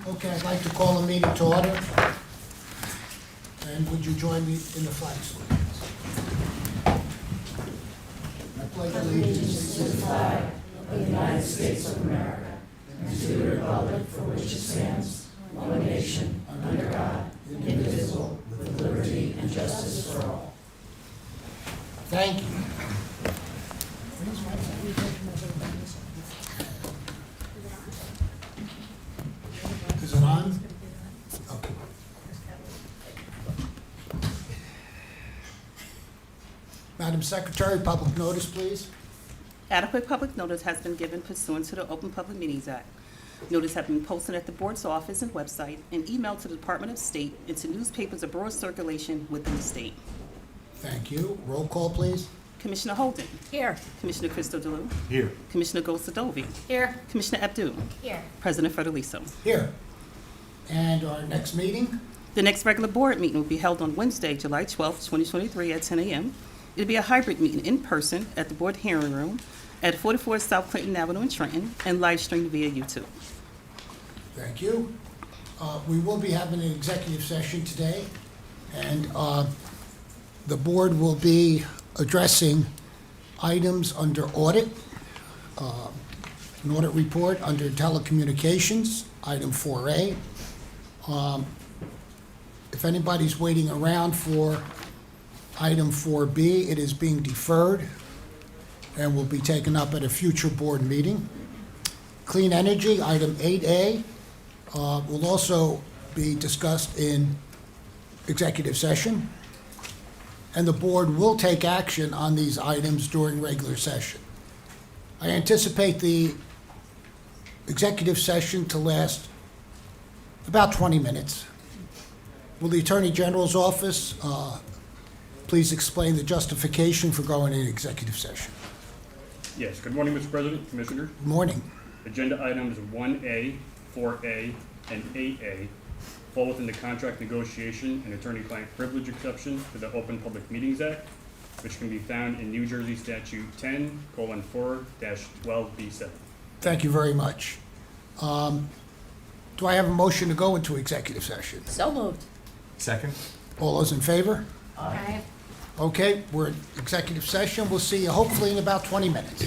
Okay, I'd like to call the meeting to order. And would you join me in the flag salute? I pledge allegiance to the flag of the United States of America and to the republic for which it stands, one nation, under God, indivisible, with liberty and justice for all. Thank you. Is it on? Okay. Madam Secretary, public notice, please. Adequate public notice has been given pursuant to the Open Public Meetings Act. Notice have been posted at the board's office and website and emailed to the Department of State and to newspapers of broad circulation within the state. Thank you. Roll call, please. Commissioner Holden. Here. Commissioner Crystal Delou. Here. Commissioner Gosadovi. Here. Commissioner Abdu. Here. President Federico. Here. And our next meeting? The next regular board meeting will be held on Wednesday, July 12th, 2023 at 10 a.m. It'll be a hybrid meeting in person at the board hearing room at 44 South Clinton Avenue in Trenton and live streamed via YouTube. Thank you. We will be having an executive session today, and the board will be addressing items under audit, an audit report under telecommunications, item 4A. If anybody's waiting around for item 4B, it is being deferred and will be taken up at a future board meeting. Clean energy, item 8A, will also be discussed in executive session, and the board will take action on these items during regular session. I anticipate the executive session to last about 20 minutes. Will the Attorney General's office please explain the justification for going into executive session? Yes, good morning, Mr. President, Commissioners. Good morning. Agenda items 1A, 4A, and 8A fall within the contract negotiation and attorney-client privilege exception to the Open Public Meetings Act, which can be found in New Jersey Statute 10:4-12B7. Thank you very much. Do I have a motion to go into executive session? So moved. Second? All those in favor? Aye. Okay, we're in executive session. We'll see you hopefully in about 20 minutes.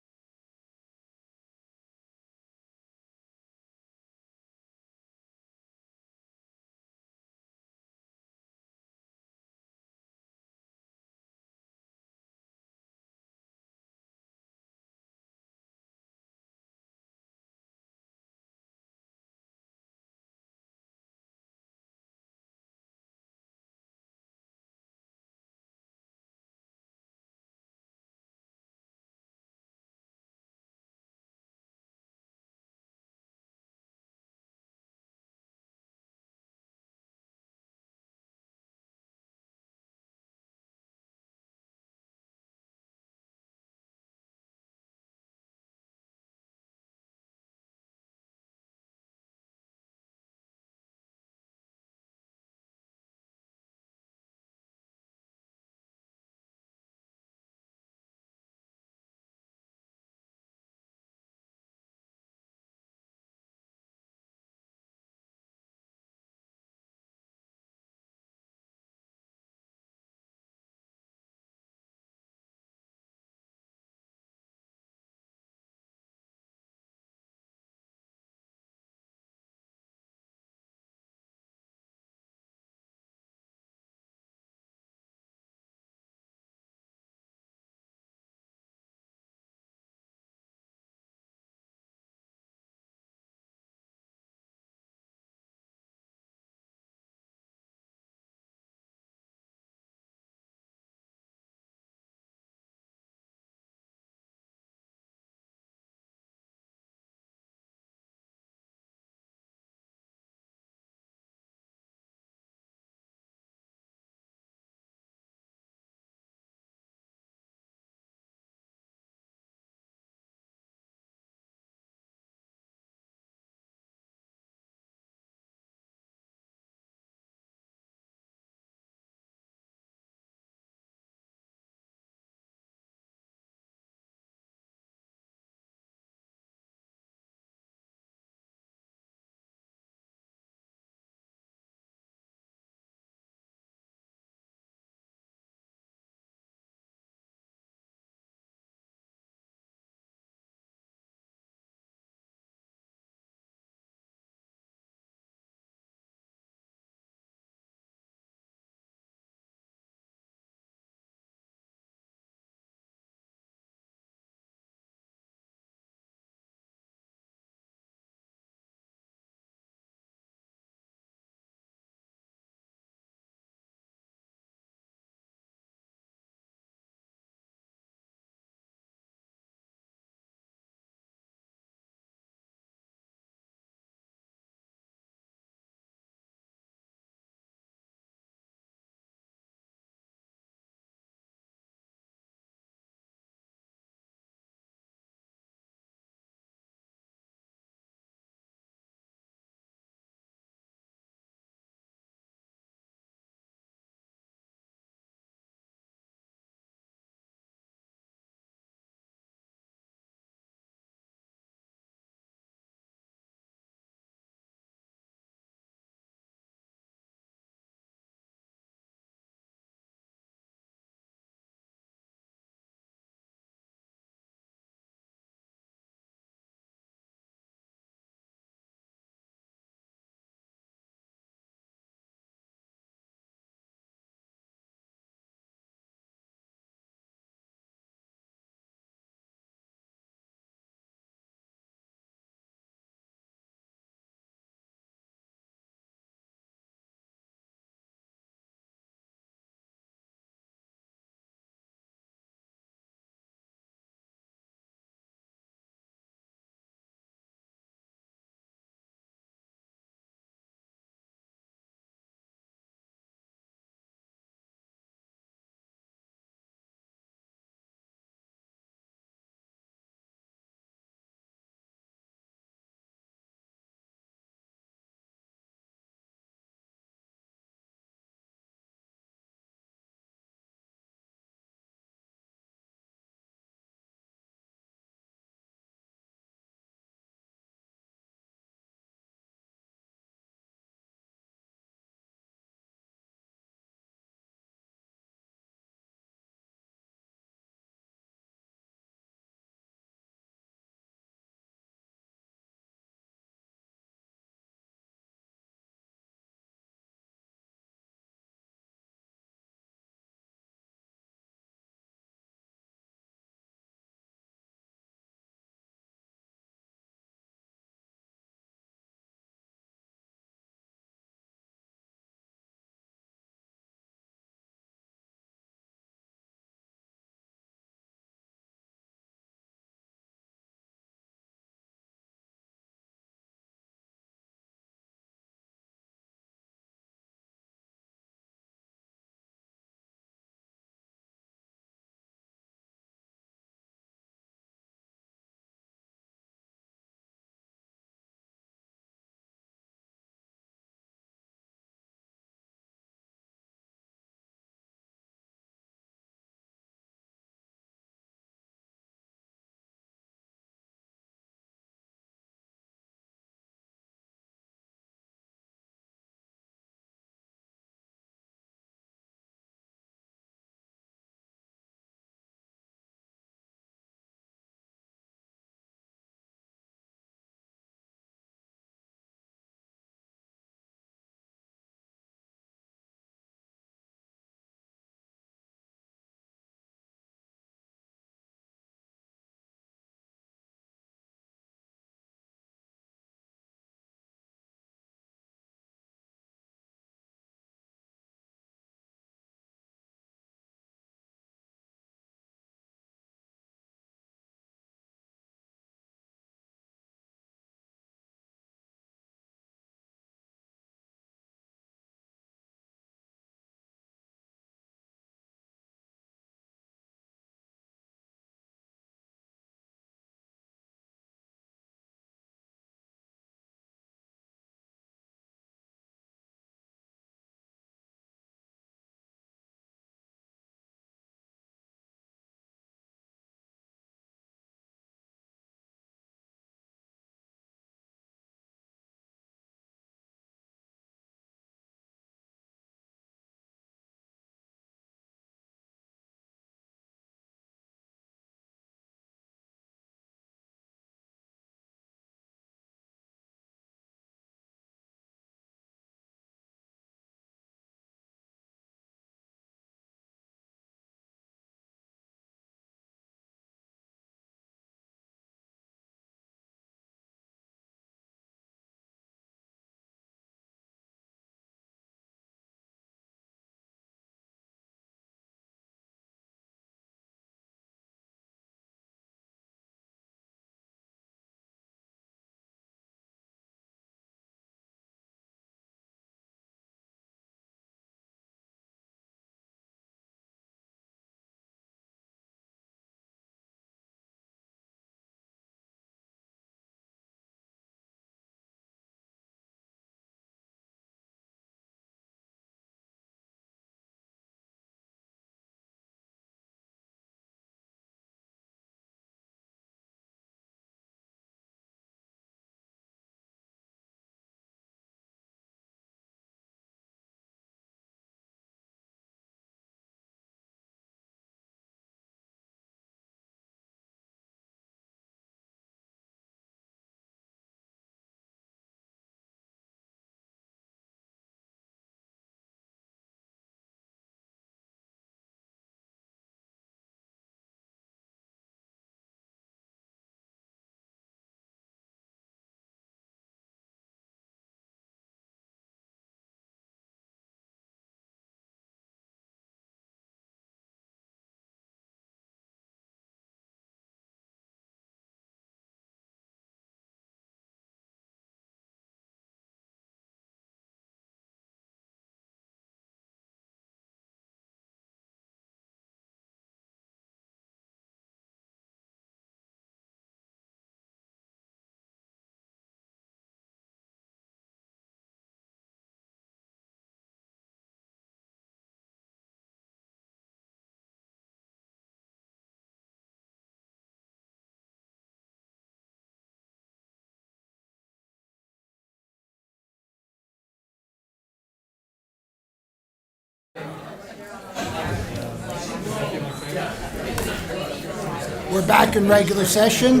We're back in regular session.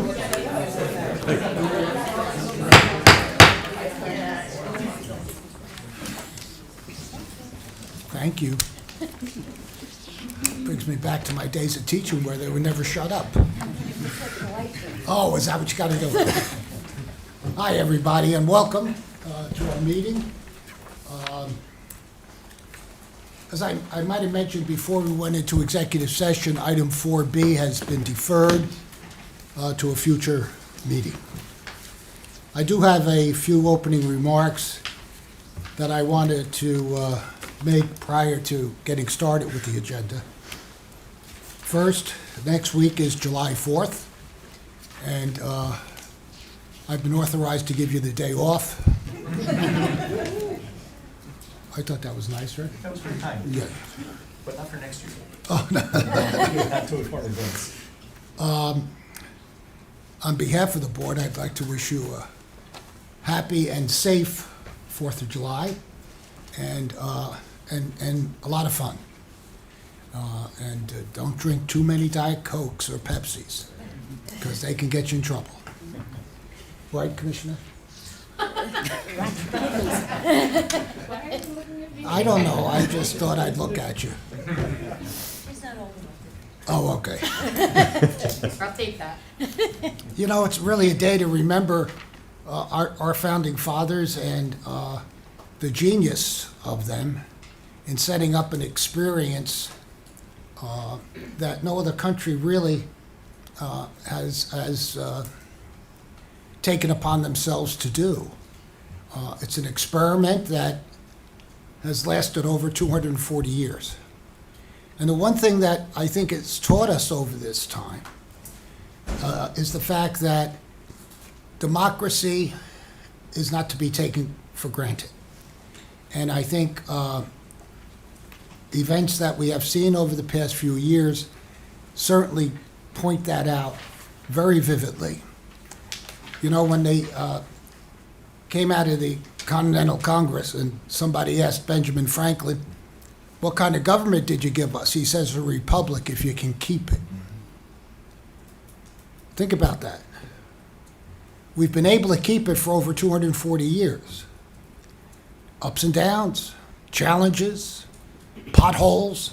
Thank you. Brings me back to my days of teaching where they would never shut up. Oh, is that what you got to do? Hi, everybody, and welcome to our meeting. As I might have mentioned before we went into executive session, item 4B has been deferred to a future meeting. I do have a few opening remarks that I wanted to make prior to getting started with the agenda. First, next week is July 4th, and I've been authorized to give you the day off. I thought that was nice, right? That was pretty kind, Yeah. but not for next year. Oh, no. Not too far in advance. On behalf of the board, I'd like to wish you a happy and safe 4th of July and a lot of fun. And don't drink too many Diet Cokes or Pepsis, because they can get you in trouble. Right, Commissioner? I don't know, I just thought I'd look at you. She's not old enough. Oh, okay. I'll take that. You know, it's really a day to remember our founding fathers and the genius of them in setting up an experience that no other country really has taken upon themselves to do. It's an experiment that has lasted over 240 years. And the one thing that I think it's taught us over this time is the fact that democracy is not to be taken for granted. And I think events that we have seen over the past few years certainly point that out very vividly. You know, when they came out of the Continental Congress and somebody asked Benjamin Franklin, "What kind of government did you give us?" He says, "A republic if you can keep it." Think about that. We've been able to keep it for over 240 years. Ups and downs, challenges, potholes,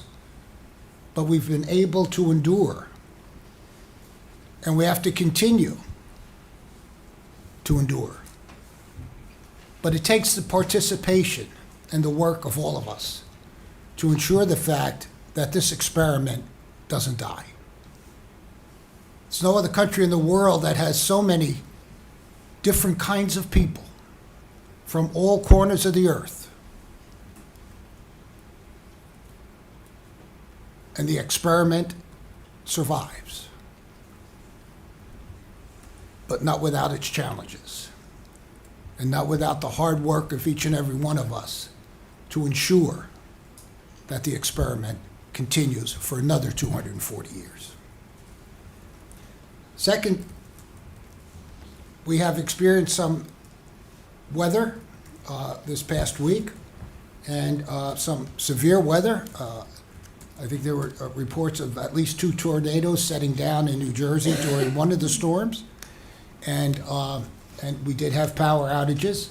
but we've been able to endure. And we have to continue to endure. But it takes the participation and the work of all of us to ensure the fact that this experiment doesn't die. There's no other country in the world that has so many different kinds of people from all corners of the earth. And the experiment survives, but not without its challenges, and not without the hard work of each and every one of us to ensure that the experiment continues for another 240 years. Second, we have experienced some weather this past week, and some severe weather. I think there were reports of at least 2 tornadoes setting down in New Jersey during one of the storms, and we did have power outages.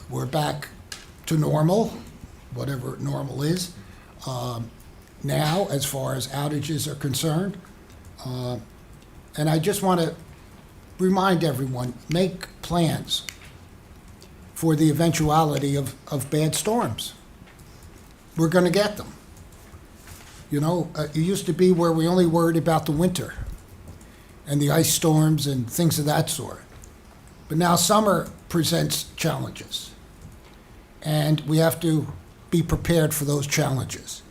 We're back to normal, whatever normal is, now as far as outages are concerned. And I just want to remind everyone, make plans for the eventuality of bad storms. We're going to get them. You know, it used to be where we only worried about the winter and the ice storms and things of that sort. But now summer presents challenges, and we have to be prepared for those challenges.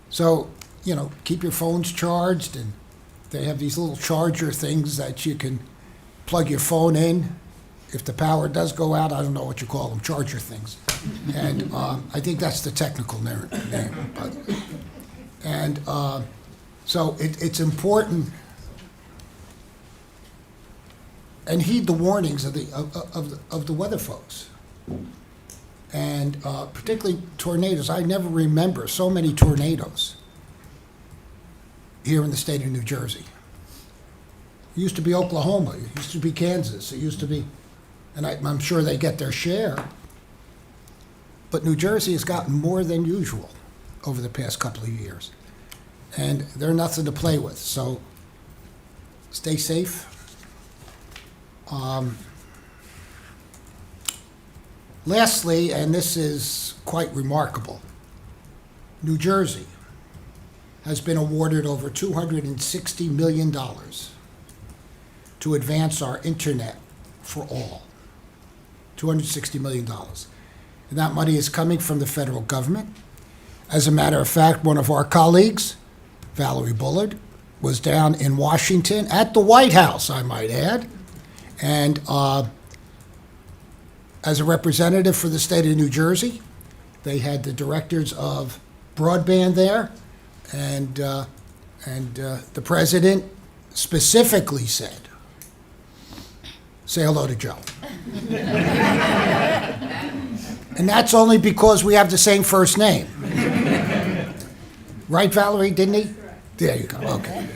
So, you know, keep your phones charged, and they have these little charger things that you can plug your phone in. If the power does go out, I don't know what you call them, charger things. And I think that's the technical name. But, and so it's important, and heed the warnings of the weather folks. And particularly tornadoes. I never remember so many tornadoes here in the state of New Jersey. It used to be Oklahoma, it used to be Kansas, it used to be, and I'm sure they get their share. But New Jersey has gotten more than usual over the past couple of years. And they're nothing to play with, so stay safe. Lastly, and this is quite remarkable, New Jersey has been awarded over $260 million to advance our internet for all. $260 million. And that money is coming from the federal government. As a matter of fact, one of our colleagues, Valerie Bullard, was down in Washington at the White House, I might add, and as a representative for the state of New Jersey, they had the directors of broadband there, and the president specifically said, "Say hello to Joe." And that's only because we have the same first name. Right, Valerie, didn't he? There you go, okay.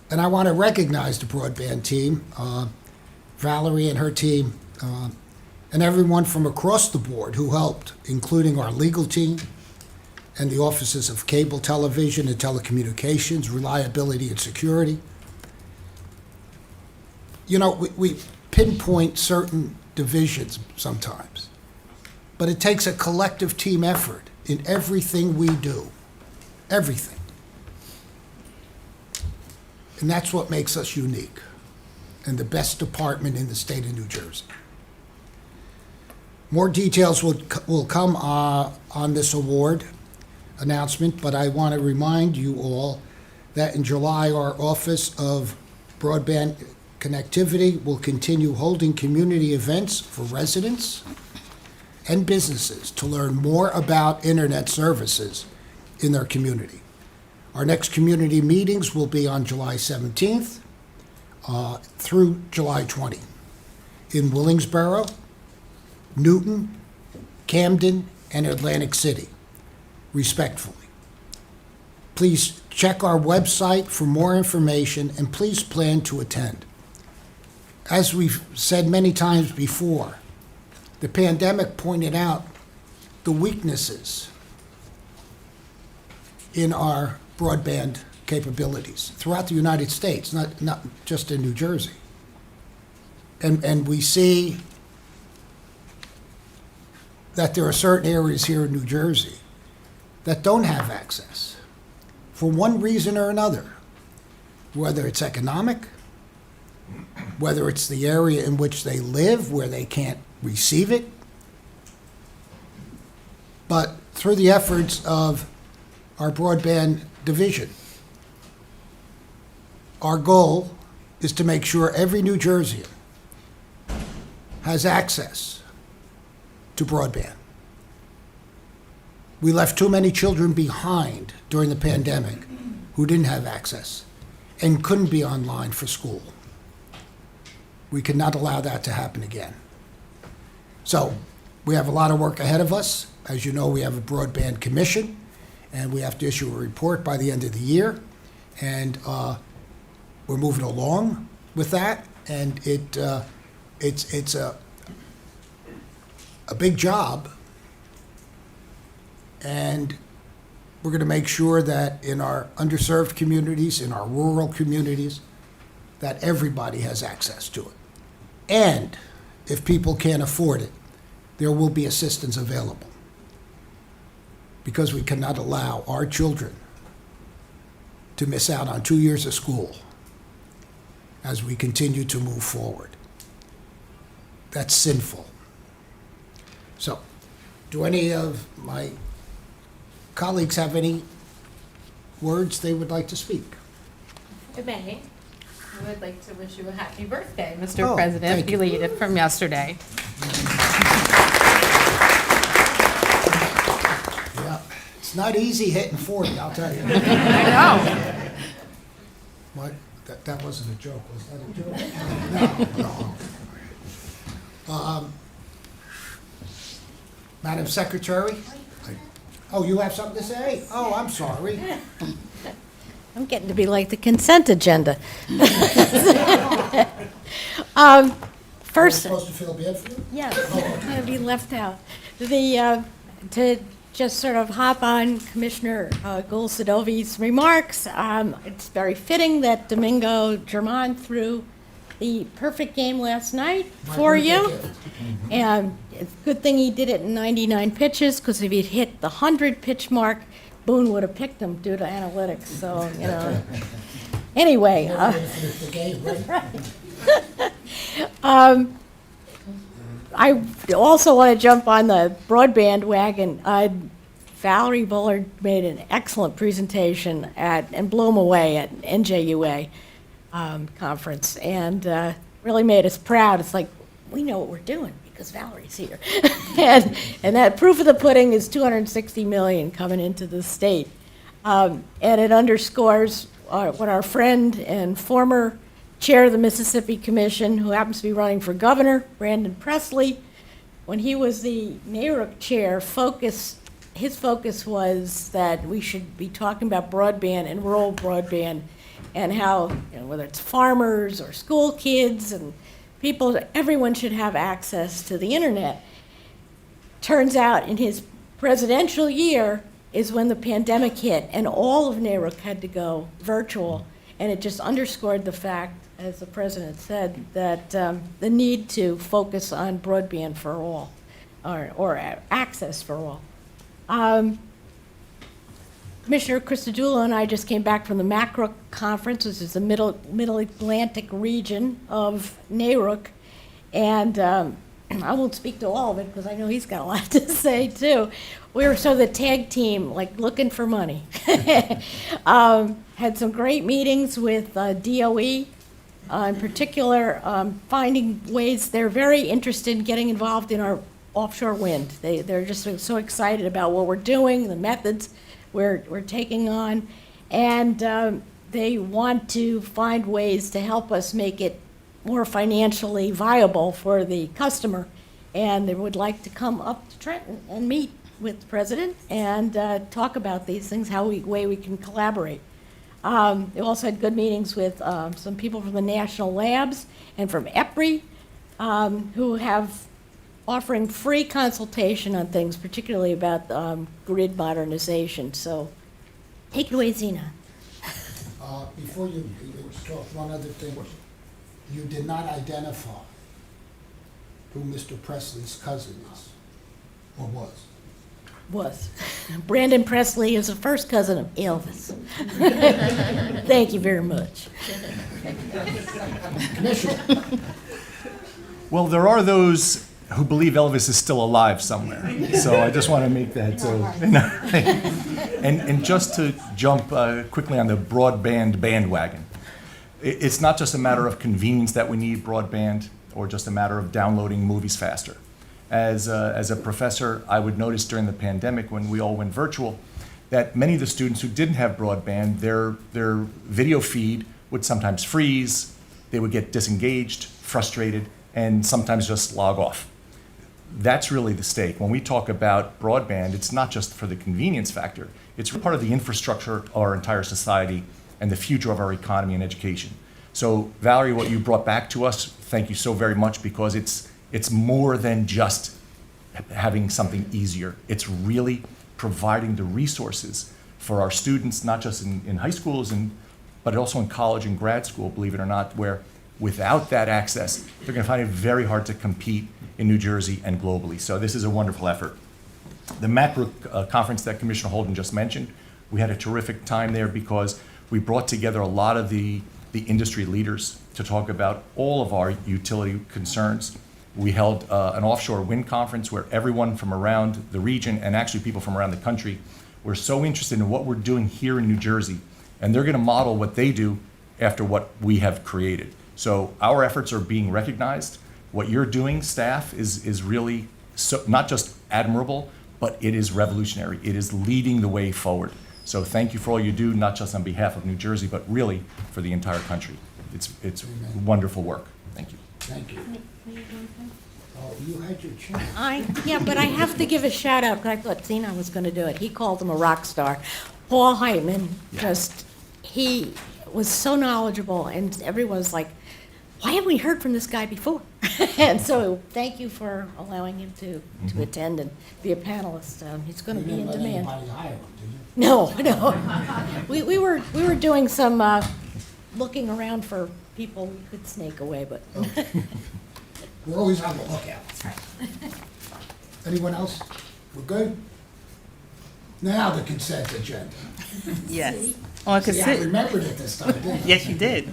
And I want to recognize the broadband team, Valerie and her team, and everyone from across the board who helped, including our legal team and the offices of cable television and telecommunications, reliability and security. You know, we pinpoint certain divisions sometimes, but it takes a collective team effort in everything we do, everything. And that's what makes us unique and the best department in the state of New Jersey. More details will come on this award announcement, but I want to remind you all that in July, our Office of Broadband Connectivity will continue holding community events for residents and businesses to learn more about internet services in their community. Our next community meetings will be on July 17th through July 20 in Willingsboro, Newton, Camden, and Atlantic City, respectfully. Please check our website for more information and please plan to attend. As we've said many times before, the pandemic pointed out the weaknesses in our broadband capabilities throughout the United States, not just in New Jersey. And we see that there are certain areas here in New Jersey that don't have access for one reason or another, whether it's economic, whether it's the area in which they live where they can't receive it. But through the efforts of our broadband division, our goal is to make sure every New Jerseyan has access to broadband. We left too many children behind during the pandemic who didn't have access and couldn't be online for school. We cannot allow that to happen again. So we have a lot of work ahead of us. As you know, we have a broadband commission, and we have to issue a report by the end of the year. And we're moving along with that, and it's a big job. And we're going to make sure that in our underserved communities, in our rural communities, that everybody has access to it. And if people can't afford it, there will be assistance available. Because we cannot allow our children to miss out on 2 years of school as we continue to move forward. That's sinful. So, do any of my colleagues have any words they would like to speak? If I may, I would like to wish you a happy birthday, Mr. Oh, President, thank you. belated from yesterday. Yeah, it's not easy hitting 40, I'll tell you. I know. What? That wasn't a joke, was that a joke? No. Madam Secretary? Oh, you have something to say? Oh, I'm sorry. I'm getting to be like the consent agenda. Am I First, supposed to feel bad for you? yeah, I'm going to be left out. To just sort of hop on Commissioner Gould-Sadovi's remarks, it's very fitting that Domingo German threw the perfect game last night My for birthday you. gift. And it's a good thing he did it in 99 pitches, because if he'd hit the 100-pitch mark, Boone would have picked him due to analytics, so, you know. Anyway, Never gonna finish the game, right? I also want to jump on the broadband wagon. Valerie Bullard made an excellent presentation and blew them away at NJUA conference, and really made us proud. It's like, we know what we're doing because Valerie's here. and that proof of the pudding is $260 million coming into the state. And it underscores what our friend and former chair of the Mississippi Commission, who happens to be running for governor, Brandon Presley, when he was the NARUC chair, his focus was that we should be talking about broadband and rural broadband, and how, you know, whether it's farmers or school kids and people, everyone should have access to the internet. Turns out in his presidential year is when the pandemic hit, and all of NARUC had to go virtual, and it just underscored the fact, as the president said, that the need to focus on broadband for all, or access for all. Commissioner Christodoulou and I just came back from the MACRA conference, which is the Middle Atlantic region of NARUC, and I won't speak to all of it because I know he's got a lot to say too. We were sort of the tag team, like looking for money. Had some great meetings with DOE, in particular, finding ways. They're very interested in getting involved in our offshore wind. They're just so excited about what we're doing, the methods we're taking on, and they want to find ways to help us make it more financially viable for the customer. And they would like to come up to Trenton and meet with the president and talk about these things, way we can collaborate. They also had good meetings with some people from the national labs and from EPRI, who have offering free consultation on things, particularly about grid modernization. So take it away, Zena. Before you talk, one other thing. You did not identify who Mr. Presley's cousin is, or was. Brandon Presley is the first cousin of Elvis. Thank you very much. Commissioner, Well, there are those who believe Elvis is still alive somewhere. So I just want to make that so. And just to jump quickly on the broadband bandwagon. It's not just a matter of convenience that we need broadband, or just a matter of downloading movies faster. As a professor, I would notice during the pandemic when we all went virtual, that many of the students who didn't have broadband, their video feed would sometimes freeze, they would get disengaged, frustrated, and sometimes just log off. That's really the stake. When we talk about broadband, it's not just for the convenience factor, it's part of the infrastructure of our entire society and the future of our economy and education. So Valerie, what you brought back to us, thank you so very much, because it's more than just having something easier. It's really providing the resources for our students, not just in high schools, but also in college and grad school, believe it or not, where without that access, they're going to find it very hard to compete in New Jersey and globally. So this is a wonderful effort. The MACRA conference that Commissioner Holden just mentioned, we had a terrific time there because we brought together a lot of the industry leaders to talk about all of our utility concerns. We held an offshore wind conference where everyone from around the region, and actually people from around the country, were so interested in what we're doing here in New Jersey, and they're going to model what they do after what we have created. So our efforts are being recognized. What you're doing, staff, is really not just admirable, but it is revolutionary. It is leading the way forward. So thank you for all you do, not just on behalf of New Jersey, but really for the entire country. It's Amen. wonderful work. Thank you. thank you. Oh, you had your chance. Yeah, but I have to give a shout out, because I thought Zena was going to do it. He called him a rock star. Paul Hyman, he was so knowledgeable, and everyone's like, why haven't we heard from this guy before? And so, thank you for allowing him to attend and be a panelist. He's going to be in You didn't let demand. anybody hire him, did you? No, no. We were doing some looking around for people we could snake away, but We're always on the lookout. Anyone else? We're good? Now the consent agenda. Yes. On See, I consent, remembered it this time, didn't I? yes, you did.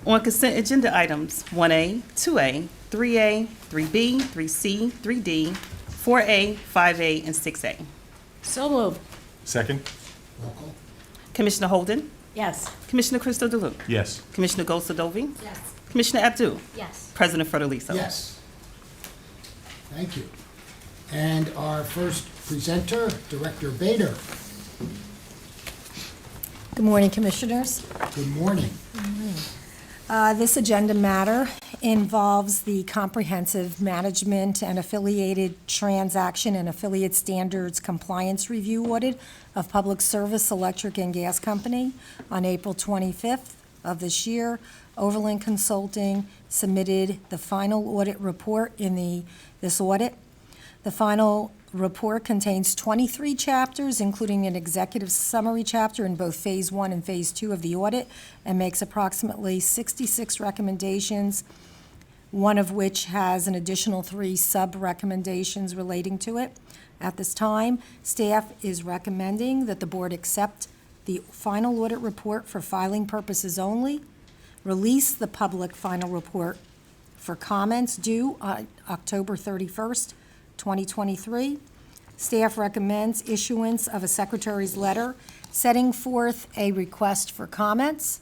On consent agenda items, 1A, 2A, 3A, 3B, 3C, 3D, 4A, 5A, and 6A. so moved. Second? Roll call. Commissioner Holden, Yes. Commissioner Crystal Delue, Yes. Commissioner Gosadovi, Yes. Commissioner Abdul, Yes. President Federico. Yes. Thank you. And our first presenter, Director Bader. Good morning, Commissioners. Good morning. This agenda matter involves the comprehensive management and affiliated transaction and affiliate standards compliance review audit of Public Service Electric and Gas Company on April 25th of this year. Overland Consulting submitted the final audit report in this audit. The final report contains 23 chapters, including an executive summary chapter in both Phase 1 and Phase 2 of the audit, and makes approximately 66 recommendations, one of which has an additional 3 sub-recommendations relating to it. At this time, staff is recommending that the board accept the final audit report for filing purposes only, release the public final report for comments due October 31st, 2023. Staff recommends issuance of a secretary's letter setting forth a request for comments.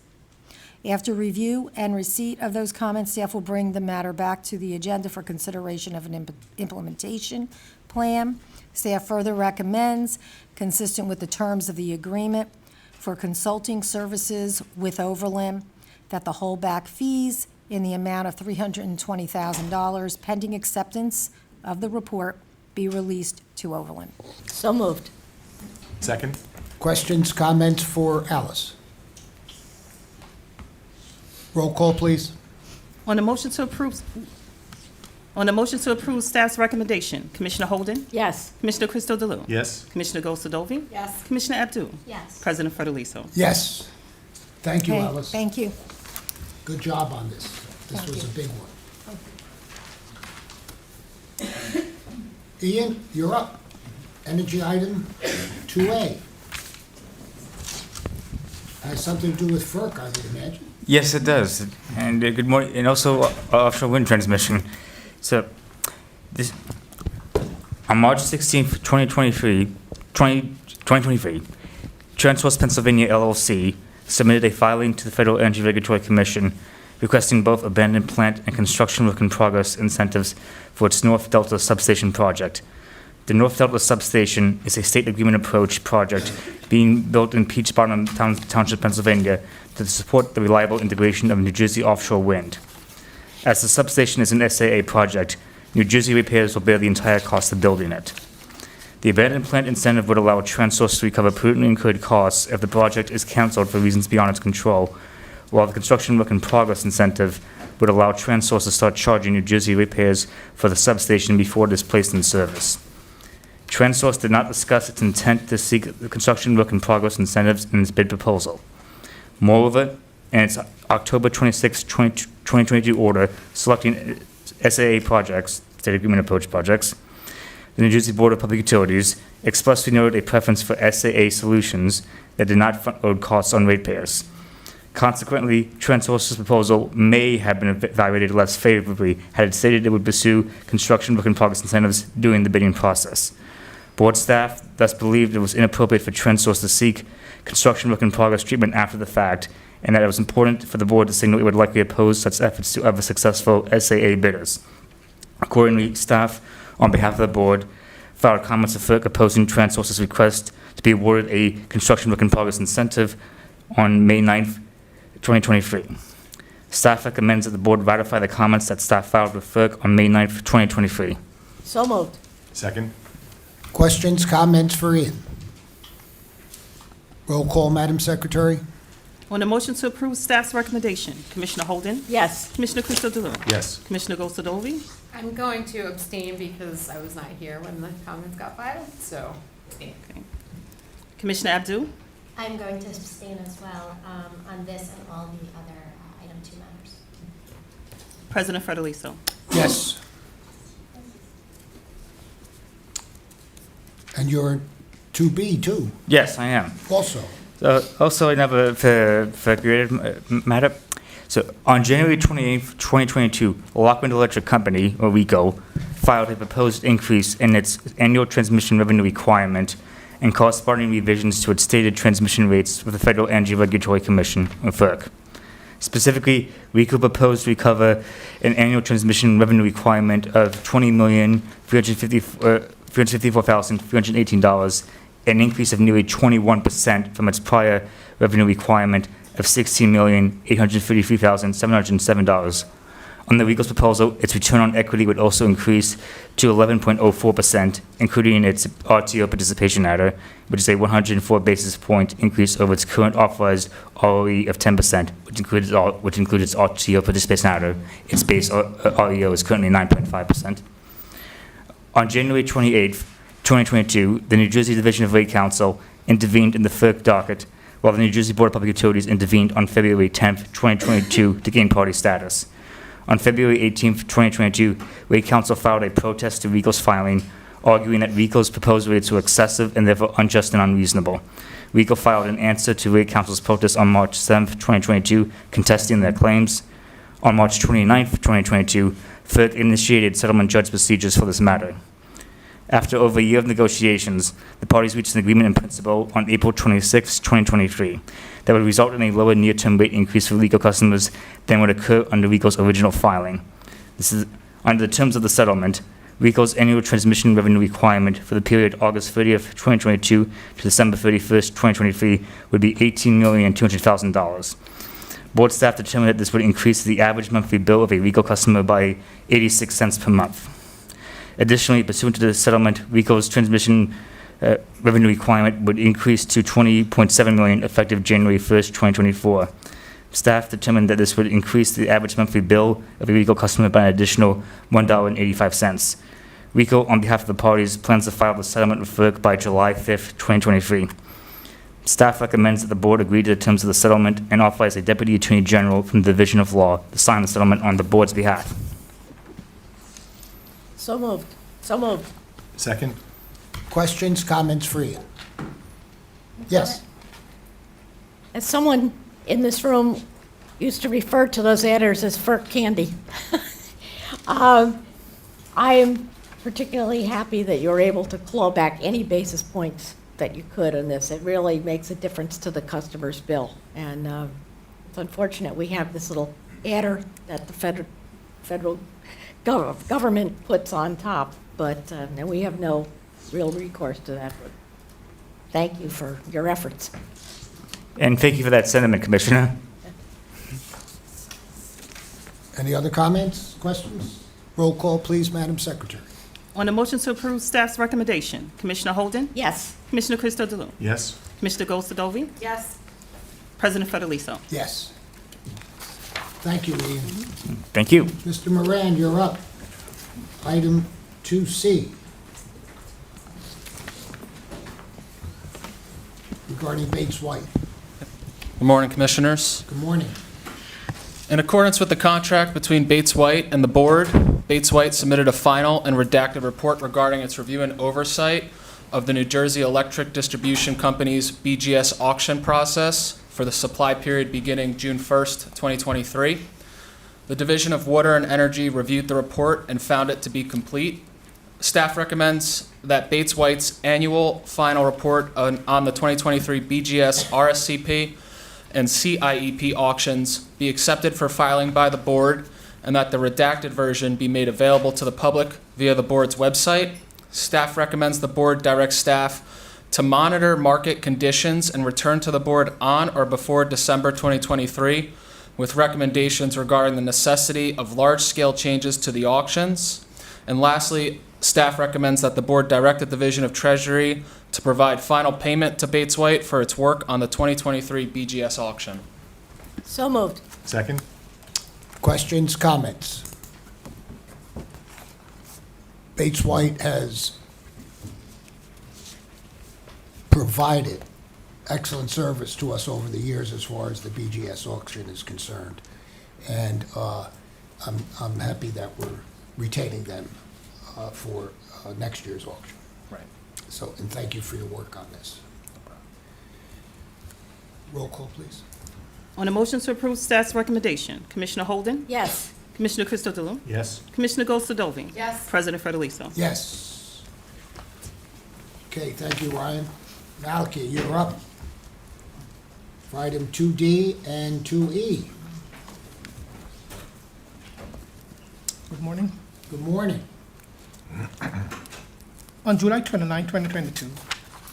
After review and receipt of those comments, staff will bring the matter back to the agenda for consideration of an implementation plan. Staff further recommends, consistent with the terms of the agreement for consulting services with Overland, that the holdback fees in the amount of $320,000 pending acceptance of the report be released to Overland. So moved. Second? Questions, comments for Alice? Roll call, please. On the motion to approve staff's recommendation, Commissioner Holden, Yes. Commissioner Crystal Delue, Yes. Commissioner Gosadovi, Yes. Commissioner Abdul, Yes. President Federico. Yes. Thank you, Okay, Alice. thank you. Good job on this. This Thank was a you. big one. Ian, you're up. Energy item 2A. Has something to do with FERC, I would imagine. Yes, it does. And good morning, and also offshore wind transmission. So, this on March 16th, 2023, TransSource Pennsylvania LLC submitted a filing to the Federal Energy Regulatory Commission requesting both abandoned plant and construction work in progress incentives for its North Delta substation project. The North Delta substation is a state agreement approach project being built in Peach Bottom Township, Pennsylvania, to support the reliable integration of New Jersey offshore wind. As the substation is an SAA project, New Jersey repairs will bear the entire cost of building it. The abandoned plant incentive would allow TransSource to recover prudently incurred costs if the project is canceled for reasons beyond its control, while the construction work in progress incentive would allow TransSource to start charging New Jersey repairs for the substation before it is placed in service. TransSource did not discuss its intent to seek the construction work in progress incentives in its bid proposal. Moreover, in its October 26, 2022 order selecting SAA projects, state agreement approach projects, the New Jersey Board of Public Utilities expressly noted a preference for SAA solutions that did not front-load costs on ratepayers. Consequently, TransSource's proposal may have been evaluated less favorably had it stated it would pursue construction work in progress incentives during the bidding process. Board staff thus believed it was inappropriate for TransSource to seek construction work in progress treatment after the fact, and that it was important for the board to signal it would likely oppose such efforts to other successful SAA bidders. Accordingly, staff, on behalf of the board, filed comments to FERC opposing TransSource's request to be awarded a construction work in progress incentive on May 9th, 2023. Staff recommends that the board ratify the comments that staff filed with FERC on May 9th, 2023. So moved. Second? Questions, comments for Ian? Roll call, Madam Secretary? On the motion to approve staff's recommendation, Commissioner Holden? Yes. Commissioner Christodoulou? Yes. Commissioner Gosadovi? I'm going to abstain because I was not here when the comments got filed, so abstain. Commissioner Abdul? I'm going to abstain as well on this and all the other item 2 matters. President Federico? Yes. And you're 2B too, Yes, I am. also. Also, another for creative matter. So, on January 28th, 2022, Lockwind Electric Company, or RECO, filed a proposed increase in its annual transmission revenue requirement and corresponding revisions to its stated transmission rates with the Federal Energy Regulatory Commission, or FERC. Specifically, RECO proposed to recover an annual transmission revenue requirement of $20,354,318, an increase of nearly 21% from its prior revenue requirement of $16,833,707. On the RECO's proposal, its return on equity would also increase to 11.04%, including its RTO participation adder, which is a 104 basis point increase over its current authorized ROE of 10%, which includes its RTO participation adder. Its base REO is currently 9.5%. On January 28th, 2022, the New Jersey Division of Rate Counsel intervened in the FERC docket, while the New Jersey Board of Public Utilities intervened on February 10th, 2022, to gain party status. On February 18th, 2022, Rate Counsel filed a protest to RECO's filing, arguing that RECO's proposed rates were excessive and therefore unjust and unreasonable. RECO filed an answer to Rate Counsel's protest on March 7th, 2022, contesting their claims. On March 29th, 2022, FERC initiated settlement judge procedures for this matter. After over a year of negotiations, the parties reached an agreement in principle on April 26, 2023, that would result in a lower near-term rate increase for RECO customers than would occur under RECO's original filing. This is under the terms of the settlement. RECO's annual transmission revenue requirement for the period August 30th, 2022 to December 31st, 2023 would be $18,200,000. Board staff determined that this would increase the average monthly bill of a RECO customer by 86 cents per month. Additionally, pursuant to the settlement, RECO's transmission revenue requirement would increase to $20.7 million effective January 1st, 2024. Staff determined that this would increase the average monthly bill of a RECO customer by an additional $1.85. RECO, on behalf of the parties, plans to file the settlement with FERC by July 5th, 2023. Staff recommends that the board agree to the terms of the settlement and authorize a Deputy Attorney General from the Division of Law to sign the settlement on the board's behalf. So moved. So moved. Second? Questions, comments for Ian? Yes. As someone in this room used to refer to those adders as FERC candy. I am particularly happy that you're able to claw back any basis points that you could on this. It really makes a difference to the customer's bill. And it's unfortunate we have this little adder that the federal government puts on top, but and we have no real recourse to that. But thank you for your efforts. And thank you for that sentiment, Commissioner. Any other comments, questions? Roll call, please, Madam Secretary. On the motion to approve staff's recommendation, Commissioner Holden? Yes. Commissioner Christodoulou? Yes. Commissioner Gosadovi? Yes. President Federico? Yes. Thank you, Ian. Thank you. Mr. Moran, you're up. Item 2C. Regarding Bates White. Good morning, Commissioners. Good morning. In accordance with the contract between Bates White and the Board, Bates White submitted a final and redacted report regarding its review and oversight of the New Jersey Electric Distribution Company's BGS auction process for the supply period beginning June 1st, 2023. The Division of Water and Energy reviewed the report and found it to be complete. Staff recommends that Bates White's annual final report on the 2023 BGS RSCP and CIEP auctions be accepted for filing by the Board, and that the redacted version be made available to the public via the Board's website. Staff recommends the Board direct staff to monitor market conditions and return to the Board on or before December 2023 with recommendations regarding the necessity of large-scale changes to the auctions. And lastly, staff recommends that the board direct the Division of Treasury to provide final payment to Bates White for its work on the 2023 BGS auction. So moved. Second? Questions, comments? Bates White has provided excellent service to us over the years as far as the BGS auction is concerned. And I'm happy that we're retaining them for next year's auction. Right. So, and thank you for your work on this. Roll call, please. On a motion to approve staff's recommendation, Commissioner Holden? Yes. Commissioner Crystal Delum? Yes. Commissioner Goldsadovy? Yes. President Federico? Yes. Okay, thank you, Ryan. Malky, you're up. For item 2D and 2E. Good morning. Good morning. On July 29, 2022,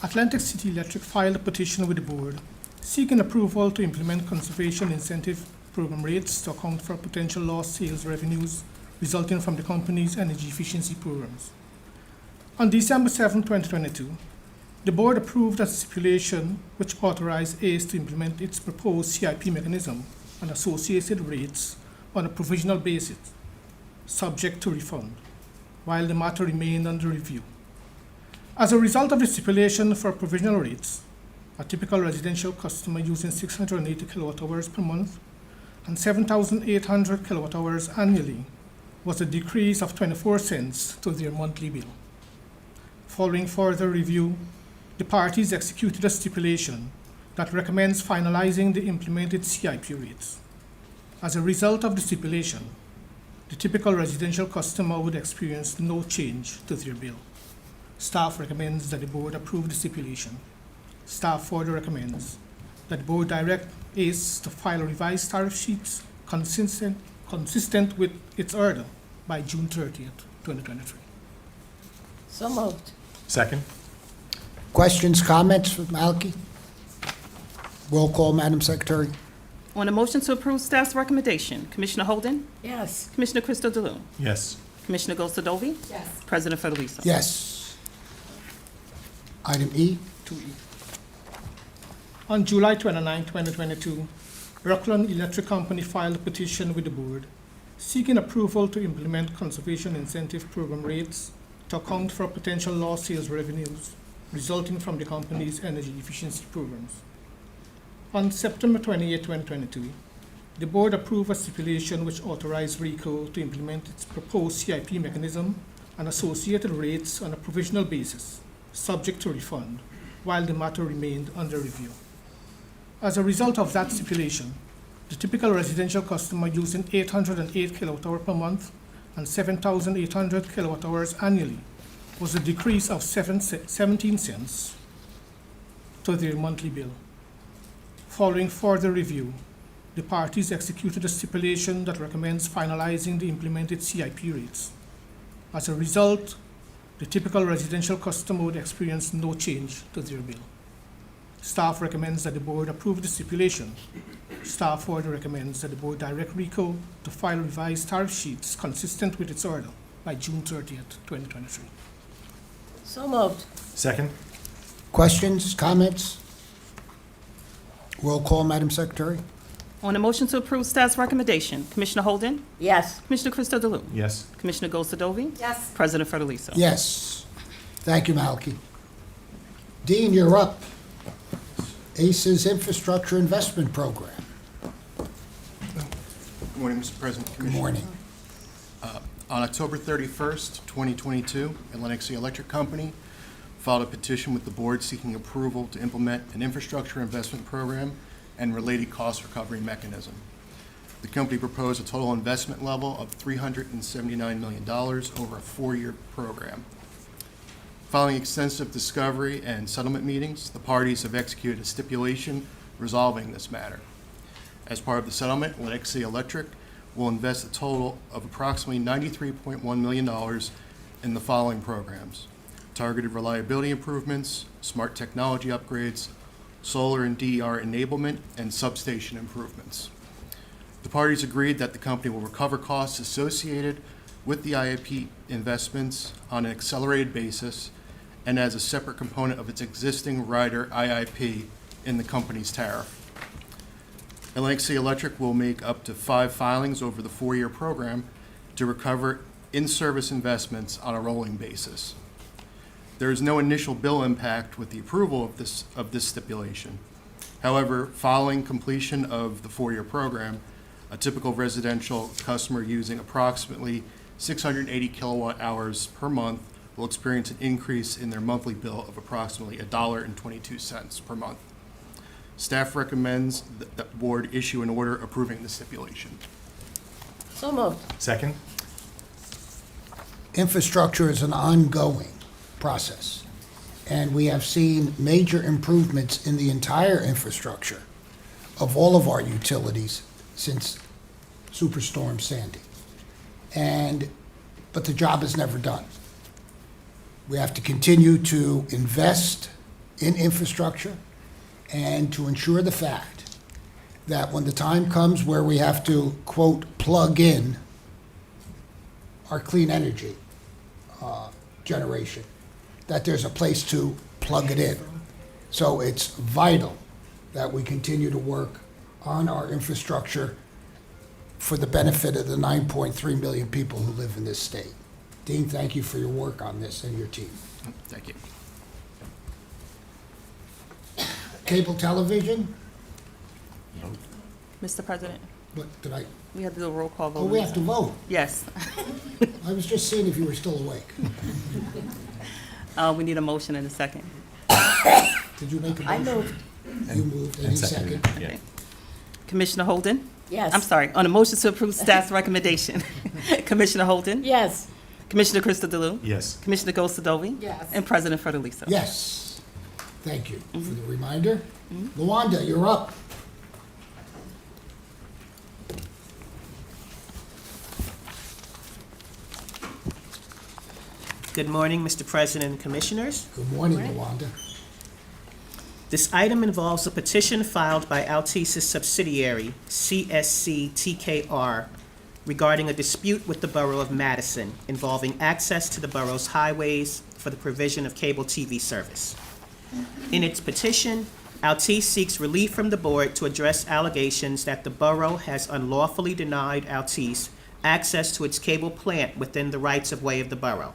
Atlantic City Electric filed a petition with the board seeking approval to implement conservation incentive program rates to account for potential lost sales revenues resulting from the company's energy efficiency programs. On December 7, 2022, the board approved a stipulation which authorized ACE to implement its proposed CIP mechanism and associated rates on a provisional basis, subject to refund, while the matter remained under review. As a result of the stipulation for provisional rates, a typical residential customer using 680 kilowatt hours per month and 7,800 kilowatt hours annually was a decrease of 24 cents to their monthly bill. Following further review, the parties executed a stipulation that recommends finalizing the implemented CIP rates. As a result of the stipulation, the typical residential customer would experience no change to their bill. Staff recommends that the board approve the stipulation. Staff further recommends that the board direct ACE to file revised tariff sheets consistent with its order by June 30th, 2023. So moved. Second? Questions, comments from Malky? Roll call, Madam Secretary. On a motion to approve staff's recommendation, Commissioner Holden? Yes. Commissioner Crystal Delum? Yes. Commissioner Goldsadovy? Yes. President Federico? Yes. Item E. 2E. On July 29, 2022, Rockland Electric Company filed a petition with the board seeking approval to implement conservation incentive program rates to account for potential lost sales revenues resulting from the company's energy efficiency programs. On September 28, 2022, the board approved a stipulation which authorized RECO to implement its proposed CIP mechanism and associated rates on a provisional basis, subject to refund, while the matter remained under review. As a result of that stipulation, the typical residential customer using 808 kilowatt hours per month and 7,800 kilowatt hours annually was a decrease of 17 cents to their monthly bill. Following further review, the parties executed a stipulation that recommends finalizing the implemented CIP rates. As a result, the typical residential customer would experience no change to their bill. Staff recommends that the board approve the stipulation. Staff further recommends that the board direct RECO to file revised tariff sheets consistent with its order by June 30th, 2023. So moved. Second? Questions, comments? Roll call, Madam Secretary. On a motion to approve staff's recommendation, Commissioner Holden? Yes. Commissioner Crystal Delum? Yes. Commissioner Goldsadovy? Yes. President Federico? Yes. Thank you, Malky. Dean, you're up. ACE's Infrastructure Investment Program. Good morning, Mr. President. Good Commissioners. morning. On October 31st, 2022, Atlantic City Electric Company filed a petition with the board seeking approval to implement an infrastructure investment program and related cost recovery mechanism. The company proposed a total investment level of $379 million over a 4-year program. Following extensive discovery and settlement meetings, the parties have executed a stipulation resolving this matter. As part of the settlement, Atlantic City Electric will invest a total of approximately $93.1 million in the following programs: targeted reliability improvements, smart technology upgrades, solar and DER enablement, and substation improvements. The parties agreed that the company will recover costs associated with the IIP investments on an accelerated basis and as a separate component of its existing rider IIP in the company's tariff. Atlantic City Electric will make up to 5 filings over the 4-year program to recover in-service investments on a rolling basis. There is no initial bill impact with the approval of this stipulation. However, following completion of the 4-year program, a typical residential customer using approximately 680 kilowatt hours per month will experience an increase in their monthly bill of approximately $1.22 per month. Staff recommends that the board issue an order approving the stipulation. So moved. Second? Infrastructure is an ongoing process, and we have seen major improvements in the entire infrastructure of all of our utilities since Superstorm Sandy. But the job is never done. We have to continue to invest in infrastructure and to ensure the fact that when the time comes where we have to, quote, plug in our clean energy generation, that there's a place to plug it in. So it's vital that we continue to work on our infrastructure for the benefit of the 9.3 million people who live in this state. Dean, thank you for your work on this and your team. Thank you. Cable television, Mr. President, what, did I, we have to do a roll call vote. oh, we have to vote. Yes. I was just seeing if you were still awake. We need a motion and a second. Did you make a motion? I moved. You moved, any second? Okay. Commissioner Holden? Yes. I'm sorry, on a motion to approve staff's recommendation. Commissioner Holden? Yes. Commissioner Crystal Delue? Yes. Commissioner Gosadovi? Yes. And President Ferdolisa? Yes. Thank you for the reminder. Luanda, you're up. Good morning, Mr. President and Commissioners. Good morning, Luanda. This item involves a petition filed by Altis's subsidiary, CSC TKR, regarding a dispute with the Borough of Madison involving access to the borough's highways for the provision of cable TV service. In its petition, Altis seeks relief from the board to address allegations that the borough has unlawfully denied Altis access to its cable plant within the rights-of-way of the borough,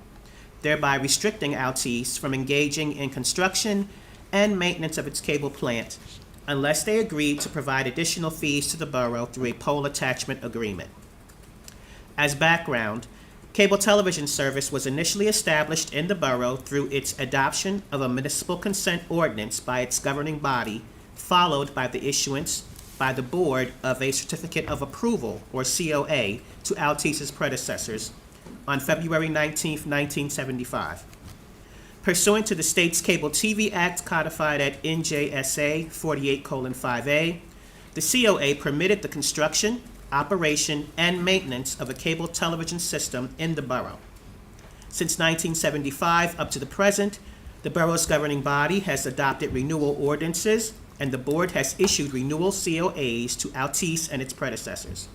thereby restricting Altis from engaging in construction and maintenance of its cable plant unless they agree to provide additional fees to the borough through a pole attachment agreement. As background, cable television service was initially established in the borough through its adoption of a municipal consent ordinance by its governing body, followed by the issuance by the board of a certificate of approval, or COA, to Altis's predecessors on February 19, 1975. Pursuant to the state's Cable TV Act codified at NJSA 48:5A, the COA permitted the construction, operation, and maintenance of a cable television system in the borough. Since 1975 up to the present, the borough's governing body has adopted renewal ordinances, and the board has issued renewal COAs to Altis and its predecessors.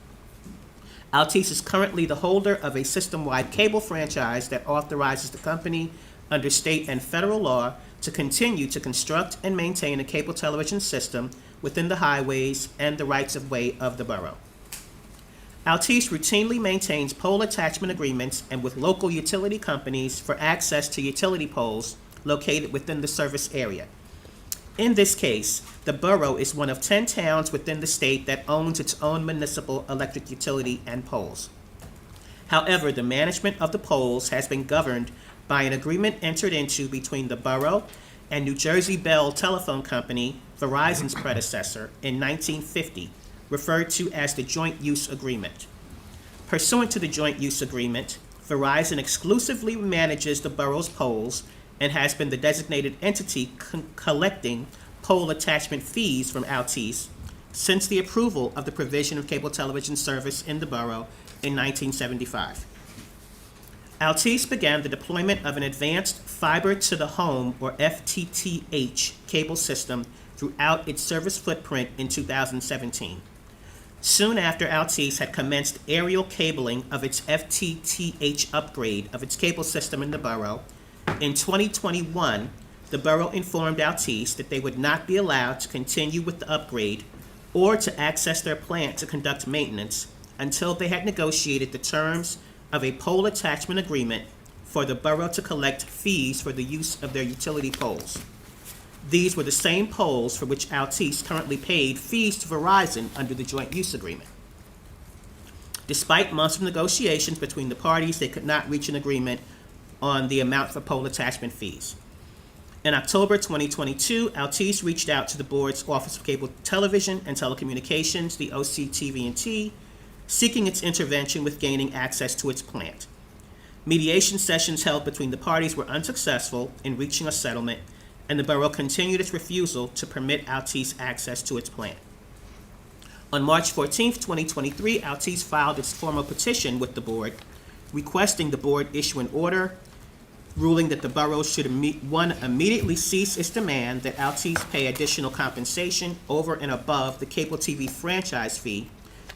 Altis is currently the holder of a system-wide cable franchise that authorizes the company under state and federal law to continue to construct and maintain a cable television system within the highways and the rights-of-way of the borough. Altis routinely maintains pole attachment agreements and with local utility companies for access to utility poles located within the service area. In this case, the borough is one of 10 towns within the state that owns its own municipal electric utility and poles. However, the management of the poles has been governed by an agreement entered into between the borough and New Jersey Bell Telephone Company, Verizon's predecessor, in 1950, referred to as the Joint Use Agreement. Pursuant to the Joint Use Agreement, Verizon exclusively manages the borough's poles and has been the designated entity collecting pole attachment fees from Altis since the approval of the provision of cable television service in the borough in 1975. Altis began the deployment of an advanced fiber to the home, or FTTH, cable system throughout its service footprint in 2017. Soon after Altice had commenced aerial cabling of its FTTH upgrade of its cable system in the borough, in 2021, the borough informed Altice that they would not be allowed to continue with the upgrade or to access their plant to conduct maintenance until they had negotiated the terms of a pole attachment agreement for the borough to collect fees for the use of their utility poles. These were the same poles for which Altice currently paid fees to Verizon under the joint use agreement. Despite months of negotiations between the parties, they could not reach an agreement on the amount for pole attachment fees. In October 2022, Altice reached out to the board's Office of Cable Television and Telecommunications, the OCTV&T, seeking its intervention with gaining access to its plant. Mediation sessions held between the parties were unsuccessful in reaching a settlement, and the borough continued its refusal to permit Altice access to its plant. On March 14, 2023, Altice filed its formal petition with the board, requesting the board issue an order ruling that the borough should immediately cease its demand that Altice pay additional compensation over and above the cable TV franchise fee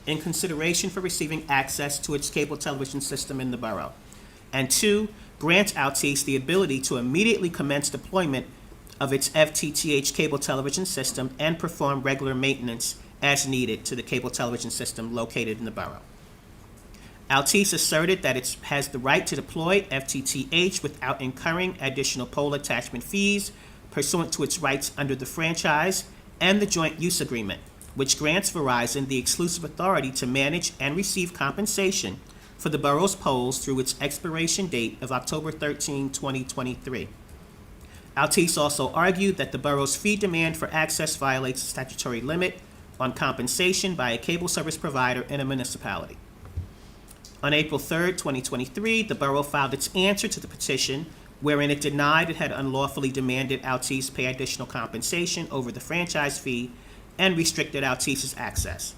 in consideration for receiving access to its cable television system in the borough. And 2, grant Altice the ability to immediately commence deployment of its FTTH cable television system and perform regular maintenance as needed to the cable television system located in the borough. Altice asserted that it has the right to deploy FTTH without incurring additional pole attachment fees pursuant to its rights under the franchise and the joint use agreement, which grants Verizon the exclusive authority to manage and receive compensation for the borough's poles through its expiration date of October 13, 2023. Altice also argued that the borough's fee demand for access violates the statutory limit on compensation by a cable service provider in a municipality. On April 3, 2023, the borough filed its answer to the petition, wherein it denied it had unlawfully demanded Altice pay additional compensation over the franchise fee and restricted Altice's access.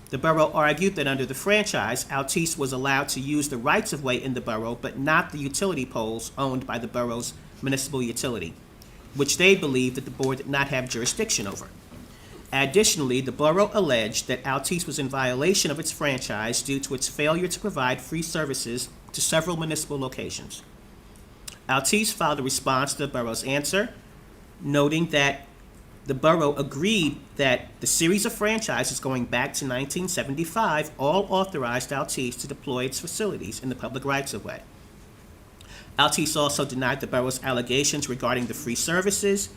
The borough argued that under the franchise, Altice was allowed to use the rights-of-way in the borough, but not the utility poles owned by the borough's municipal utility, which they believed that the board did not have jurisdiction over. Additionally, the borough alleged that Altice was in violation of its franchise due to its failure to provide free services to several municipal locations. Altice filed a response to the borough's answer, noting that the borough agreed that the series of franchises going back to 1975 all authorized Altice to deploy its facilities in the public rights-of-way. Altice also denied the borough's allegations regarding the free services,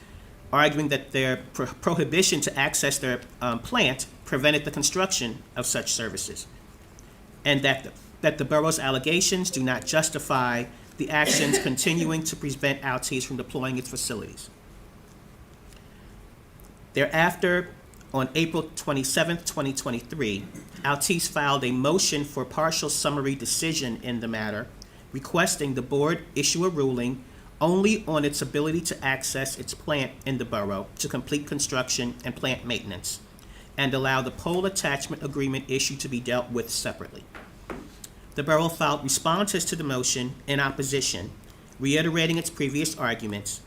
arguing that their prohibition to access their plant prevented the construction of such services, and that the borough's allegations do not justify the actions continuing to prevent Altice from deploying its facilities. Thereafter, on April 27, 2023, Altice filed a motion for partial summary decision in the matter, requesting the board issue a ruling only on its ability to access its plant in the borough to complete construction and plant maintenance, and allow the pole attachment agreement issue to be dealt with separately. The borough filed responses to the motion in opposition, reiterating its previous arguments.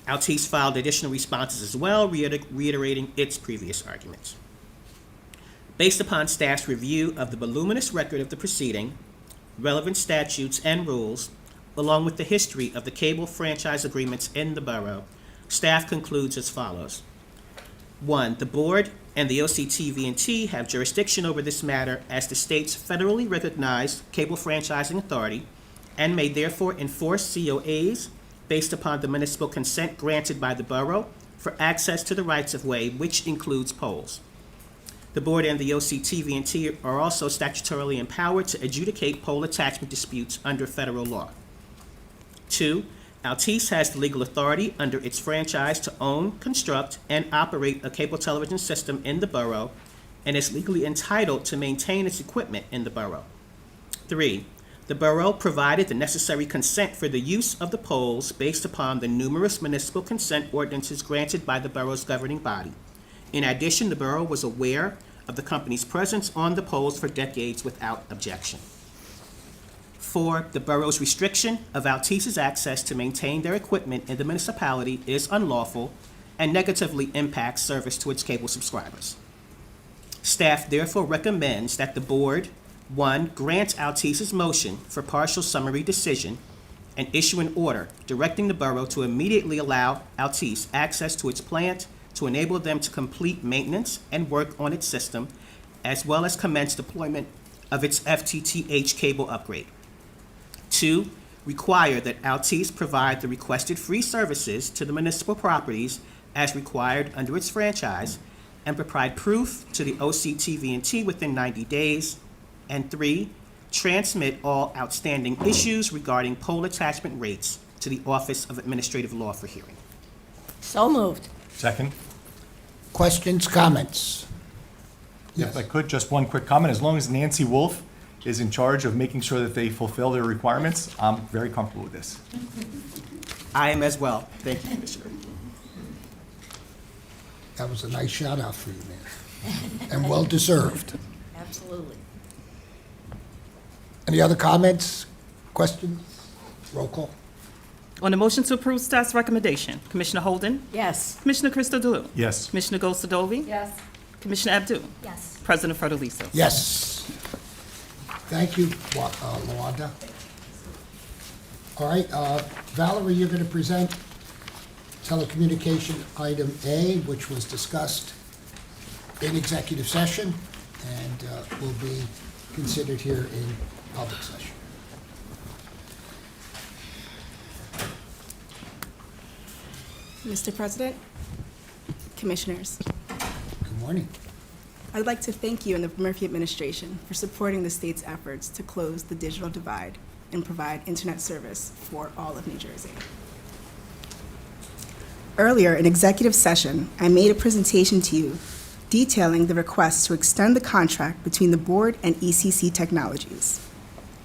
Altice filed additional responses as well, reiterating its previous arguments. Based upon staff's review of the voluminous record of the proceeding, relevant statutes and rules, along with the history of the cable franchise agreements in the borough, staff concludes as follows. 1, the board and the OCTV&T have jurisdiction over this matter as the state's federally recognized cable franchising authority and may therefore enforce COAs based upon the municipal consent granted by the borough for access to the rights-of-way, which includes poles. The board and the OCTV&T are also statutorily empowered to adjudicate pole attachment disputes under federal law. 2, Altice has the legal authority under its franchise to own, construct, and operate a cable television system in the borough and is legally entitled to maintain its equipment in the borough. 3, the borough provided the necessary consent for the use of the poles based upon the numerous municipal consent ordinances granted by the borough's governing body. In addition, the borough was aware of the company's presence on the poles for decades without objection. 4, the borough's restriction of Altice's access to maintain their equipment in the municipality is unlawful and negatively impacts service to its cable subscribers. Staff therefore recommends that the board, 1, grant Altis's motion for partial summary decision and issue an order directing the borough to immediately allow Altis access to its plant to enable them to complete maintenance and work on its system, as well as commence deployment of its FTTH cable upgrade. 2, require that Altis provide the requested free services to the municipal properties as required under its franchise and provide proof to the OCTV&T within 90 days. And 3, transmit all outstanding issues regarding pole attachment rates to the Office of Administrative Law for hearing. So moved. Second? Questions, comments? If I could, just one quick comment. As long as Nancy Wolf is in charge of making sure that they fulfill their requirements, I'm very comfortable with this. I am as well. Thank you, Commissioner. That was a nice shout out for you, man. And well deserved. Absolutely. Any other comments, questions? Roll call. On the motion to approve staff's recommendation, Commissioner Holden, Yes. Commissioner Christodoulou, Yes. Commissioner Gosadovi, Yes. Commissioner Abdul, Yes. President Frederico. Yes. Thank you, Lawanda. All right, Valerie, you're going to present telecommunication item A, which was discussed in executive session and will be considered here in public session. Mr. President, Commissioners, Good morning. I'd like to thank you and the Murphy administration for supporting the state's efforts to close the digital divide and provide internet service for all of New Jersey. Earlier in executive session, I made a presentation to you detailing the request to extend the contract between the board and ECC Technologies.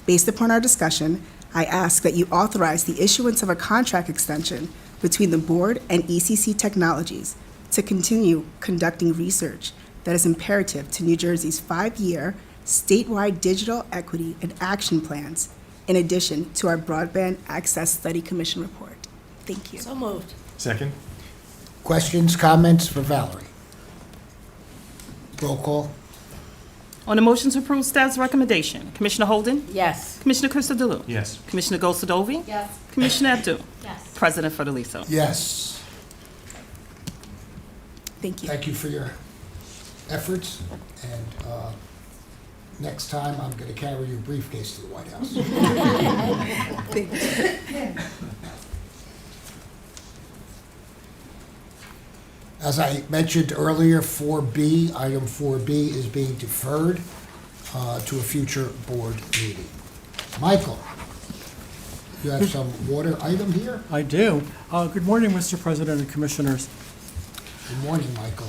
Based upon our discussion, I ask that you authorize the issuance of a contract extension between the board and ECC Technologies to continue conducting research that is imperative to New Jersey's 5-year statewide digital equity and action plans, in addition to our Broadband Access Study Commission report. Thank you. So moved. Second? Questions, comments for Valerie? Roll call. On the motion to approve staff's recommendation, Commissioner Holden, Yes. Commissioner Christodoulou, Yes. Commissioner Gosadovi, Yes. Commissioner Abdul, Yes. President Frederico. Yes. Thank you. Thank you for your efforts, and next time, I'm going to carry your briefcase to the White House. As I mentioned earlier, 4B, item 4B is being deferred to a future board meeting. Michael, you have some water item here? I do. Good morning, Mr. President and Commissioners. Good morning, Michael.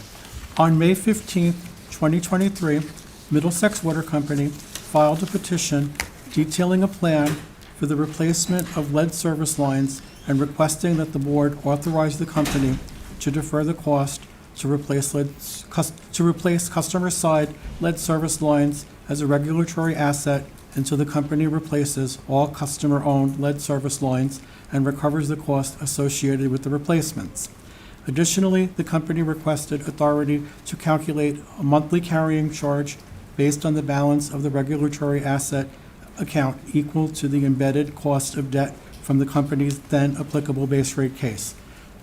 On May 15th, 2023, Middlesex Water Company filed a petition detailing a plan for the replacement of lead service lines and requesting that the board authorize the company to defer the cost to replace customer-side lead service lines as a regulatory asset until the company replaces all customer-owned lead service lines and recovers the cost associated with the replacements. Additionally, the company requested authority to calculate a monthly carrying charge based on the balance of the regulatory asset account equal to the embedded cost of debt from the company's then applicable base rate case.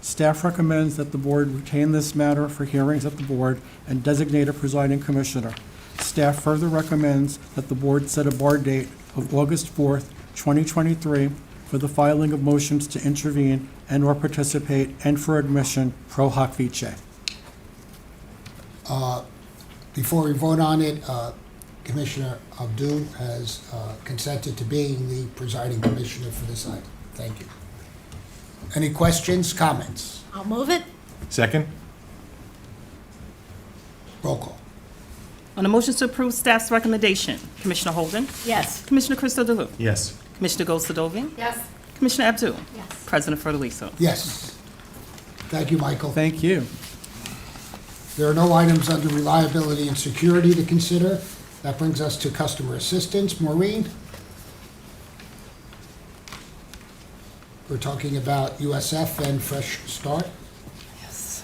Staff recommends that the board retain this matter for hearings at the board and designate a presiding commissioner. Staff further recommends that the board set a bar date of August 4th, 2023 for the filing of motions to intervene and/or participate and for admission pro hoc vice. Before we vote on it, Commissioner Abdul has consented to being the presiding commissioner for this item. Thank you. Any questions, comments? I'll move it. Second? Roll call. On the motion to approve staff's recommendation, Commissioner Holden, Yes. Commissioner Christodoulou, Yes. Commissioner Gosadovi, Yes. Commissioner Abdul, Yes. President Frederico. Yes. Thank you, Michael. Thank you. There are no items under reliability and security to consider. That brings us to customer assistance. Maureen? We're talking about USF and Fresh Start Yes.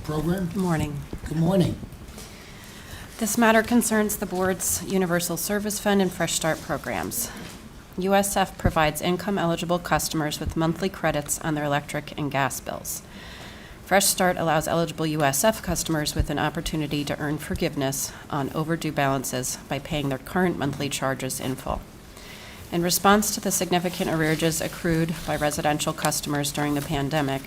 program. Good morning. Good morning. This matter concerns the board's Universal Service Fund and Fresh Start programs. USF provides income-eligible customers with monthly credits on their electric and gas bills. Fresh Start allows eligible USF customers with an opportunity to earn forgiveness on overdue balances by paying their current monthly charges in full. In response to the significant arrearages accrued by residential customers during the pandemic,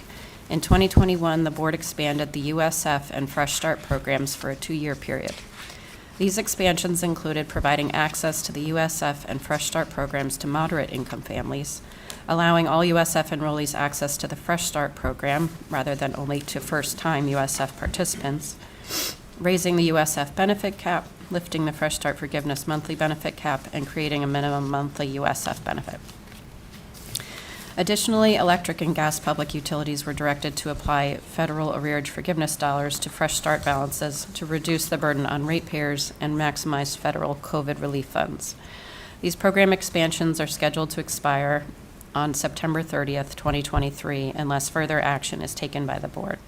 in 2021, the board expanded the USF and Fresh Start programs for a 2-year period. These expansions included providing access to the USF and Fresh Start programs to moderate income families, allowing all USF enrollees access to the Fresh Start program rather than only to first-time USF participants, raising the USF benefit cap, lifting the Fresh Start forgiveness monthly benefit cap, and creating a minimum monthly USF benefit. Additionally, electric and gas public utilities were directed to apply federal arrearage forgiveness dollars to Fresh Start balances to reduce the burden on ratepayers and maximize federal COVID relief funds. These program expansions are scheduled to expire on September 30th, 2023, unless further action is taken by the board.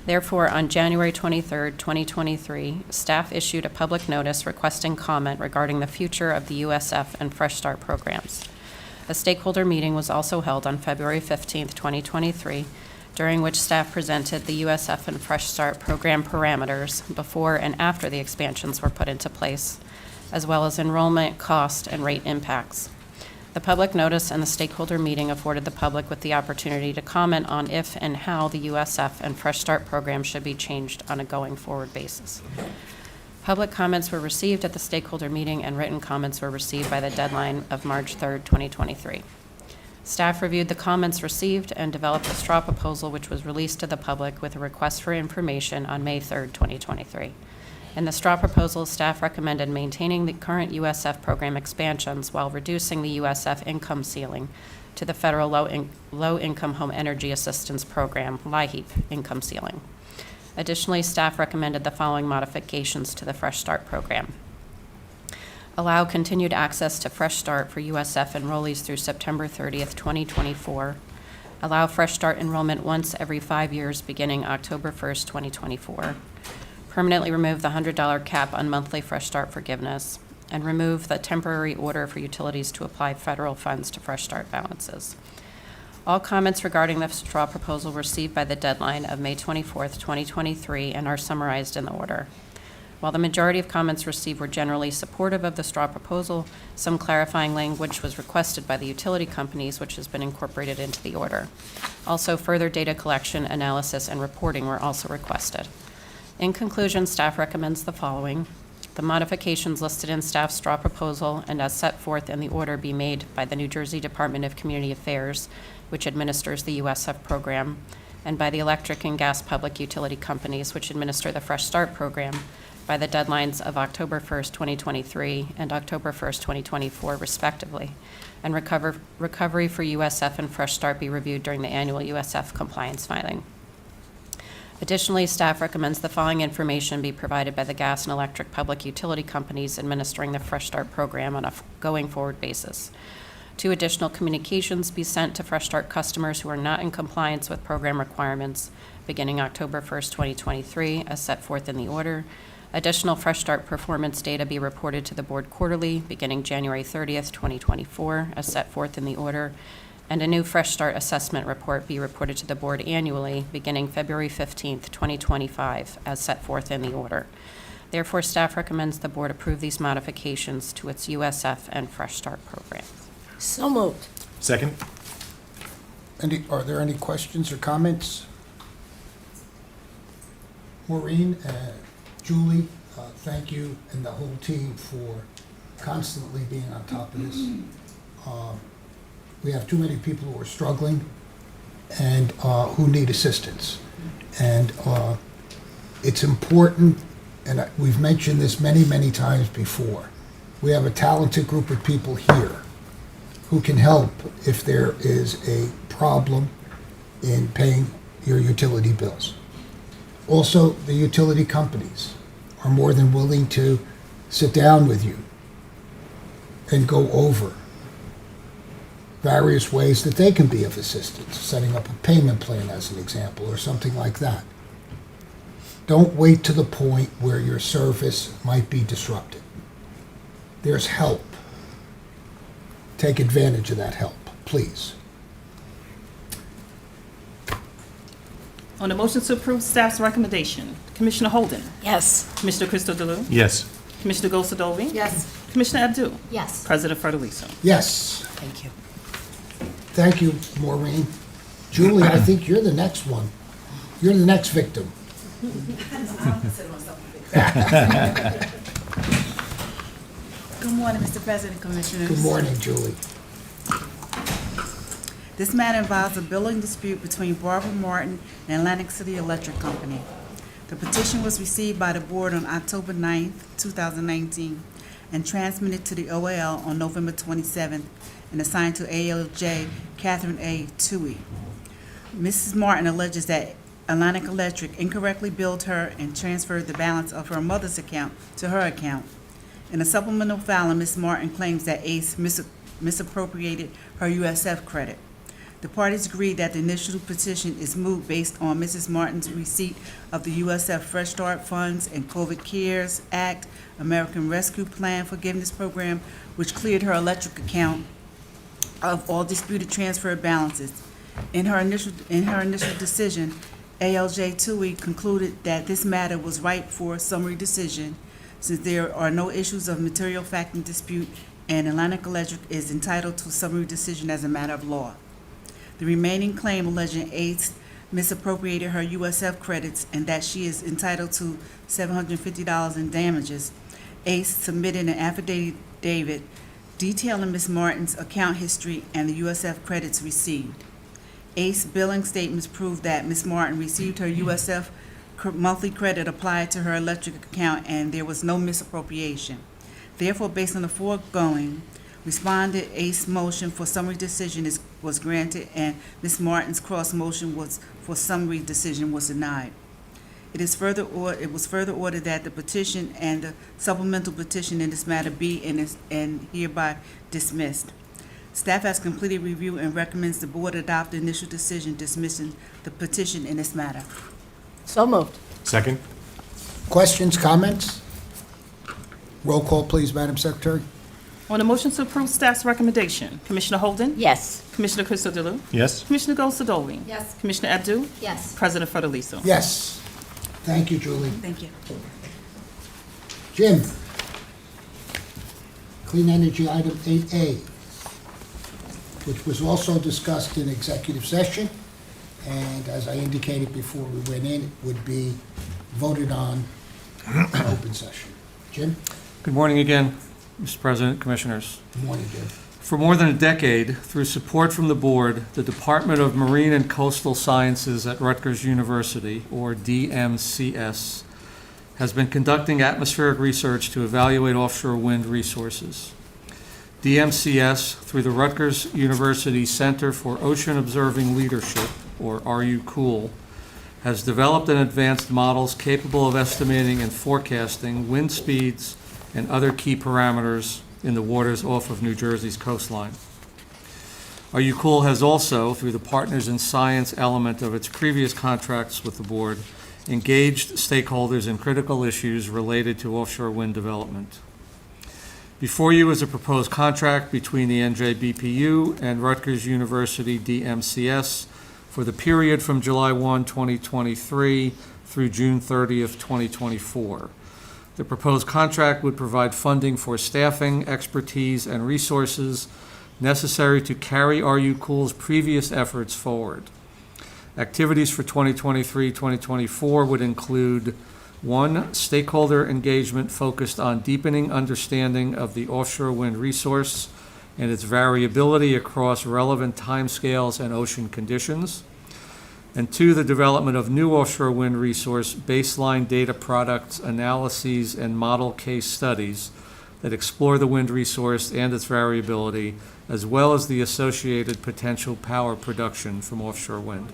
Therefore, on January 23rd, 2023, staff issued a public notice requesting comment regarding the future of the USF and Fresh Start programs. A stakeholder meeting was also held on February 15th, 2023, during which staff presented the USF and Fresh Start program parameters before and after the expansions were put into place, as well as enrollment, cost, and rate impacts. The public notice and the stakeholder meeting afforded the public with the opportunity to comment on if and how the USF and Fresh Start program should be changed on a going-forward basis. Public comments were received at the stakeholder meeting, and written comments were received by the deadline of March 3rd, 2023. Staff reviewed the comments received and developed a straw proposal which was released to the public with a request for information on May 3rd, 2023. In the straw proposal, staff recommended maintaining the current USF program expansions while reducing the USF income ceiling to the federal low-income home energy assistance program, LIHEAP, income ceiling. Additionally, staff recommended the following modifications to the Fresh Start program. Allow continued access to Fresh Start for USF enrollees through September 30th, 2024. Allow Fresh Start enrollment once every 5 years beginning October 1st, 2024. Permanently remove the $100 cap on monthly Fresh Start forgiveness, and remove the temporary order for utilities to apply federal funds to Fresh Start balances. All comments regarding the straw proposal were received by the deadline of May 24th, 2023, and are summarized in the order. While the majority of comments received were generally supportive of the straw proposal, some clarifying language was requested by the utility companies, which has been incorporated into the order. Also, further data collection, analysis, and reporting were also requested. In conclusion, staff recommends the following. The modifications listed in staff's straw proposal and as set forth in the order be made by the New Jersey Department of Community Affairs, which administers the USF program, and by the electric and gas public utility companies, which administer the Fresh Start program, by the deadlines of October 1st, 2023 and October 1st, 2024, respectively, and recovery for USF and Fresh Start be reviewed during the annual USF compliance filing. Additionally, staff recommends the following information be provided by the gas and electric public utility companies administering the Fresh Start program on a going-forward basis. 2 additional communications be sent to Fresh Start customers who are not in compliance with program requirements beginning October 1st, 2023, as set forth in the order. Additional Fresh Start performance data be reported to the board quarterly beginning January 30th, 2024, as set forth in the order. And a new Fresh Start assessment report be reported to the board annually beginning February 15th, 2025, as set forth in the order. Therefore, staff recommends the board approve these modifications to its USF and Fresh Start program. So moved. Second? Are there any questions or comments? Maureen, Julie, thank you and the whole team for constantly being on top of this. We have too many people who are struggling and who need assistance. And it's important, and we've mentioned this many, many times before. We have a talented group of people here who can help if there is a problem in paying your utility bills. Also, the utility companies are more than willing to sit down with you and go over various ways that they can be of assistance, setting up a payment plan as an example, or something like that. Don't wait to the point where your service might be disrupted. There's help. Take advantage of that help, please. On the motion to approve staff's recommendation, Commissioner Holden, Yes. Commissioner Crystal Delue, Yes. Commissioner Gosadovy, Yes. Commissioner Abdul, Yes. President Frederico. Yes. Thank you. Thank you, Maureen. Julie, I think you're the next one. You're the next victim. Good morning, Mr. President, Commissioners. Good morning, Julie. This matter involves a billing dispute between Barbara Martin and Atlantic City Electric Company. The petition was received by the board on October 9th, 2019, and transmitted to the OAL on November 27th and assigned to ALJ Catherine A. Toohey. Mrs. Martin alleges that Atlantic Electric incorrectly billed her and transferred the balance of her mother's account to her account. In a supplemental filing, Ms. Martin claims that ACE misappropriated her USF credit. The parties agreed that the initial petition is moot based on Mrs. Martin's receipt of the USF Fresh Start Funds and COVID CARES Act, American Rescue Plan Forgiveness Program, which cleared her electric account of all disputed transfer balances. In her initial decision, ALJ Toohey concluded that this matter was ripe for summary decision since there are no issues of material fact in dispute and Atlantic Electric is entitled to summary decision as a matter of law. The remaining claim alleging ACE misappropriated her USF credits and that she is entitled to $750 in damages. ACE submitted an affidavit detailing Ms. Martin's account history and the USF credits received. ACE billing statements prove that Ms. Martin received her USF monthly credit applied to her electric account and there was no misappropriation. Therefore, based on the foregoing, responded ACE motion for summary decision was granted and Ms. Martin's cross motion for summary decision was denied. It was further ordered that the petition and the supplemental petition in this matter be and hereby dismissed. Staff has completed review and recommends the board adopt the initial decision dismissing the petition in this matter. So moved. Second? Questions, comments? Roll call, please, Madam Secretary. On the motion to approve staff's recommendation, Commissioner Holden, Yes. Commissioner Crystal Delue, Yes. Commissioner Gosadovy, Yes. Commissioner Abdul, Yes. President Frederico. Yes. Thank you, Julie. Thank you. Jim. Clean Energy Item 8A, which was also discussed in executive session, and as I indicated before we went in, it would be voted on in open session. Jim? Good morning again, Mr. President, Commissioners. Good morning, Jim. For more than a decade, through support from the board, the Department of Marine and Coastal Sciences at Rutgers University, or DMCS, has been conducting atmospheric research to evaluate offshore wind resources. DMCS, through the Rutgers University Center for Ocean Observing Leadership, or RUCOOL, has developed and advanced models capable of estimating and forecasting wind speeds and other key parameters in the waters off of New Jersey's coastline. RUCOOL has also, through the Partners in Science element of its previous contracts with the board, engaged stakeholders in critical issues related to offshore wind development. Before you is a proposed contract between the NJBPU and Rutgers University DMCS for the period from July 1, 2023 through June 30th, 2024. The proposed contract would provide funding for staffing, expertise, and resources necessary to carry RUCOOL's previous efforts forward. Activities for 2023-2024 would include 1, stakeholder engagement focused on deepening understanding of the offshore wind resource and its variability across relevant timescales and ocean conditions. And 2, the development of new offshore wind resource baseline data products, analyses, and model case studies that explore the wind resource and its variability, as well as the associated potential power production from offshore wind.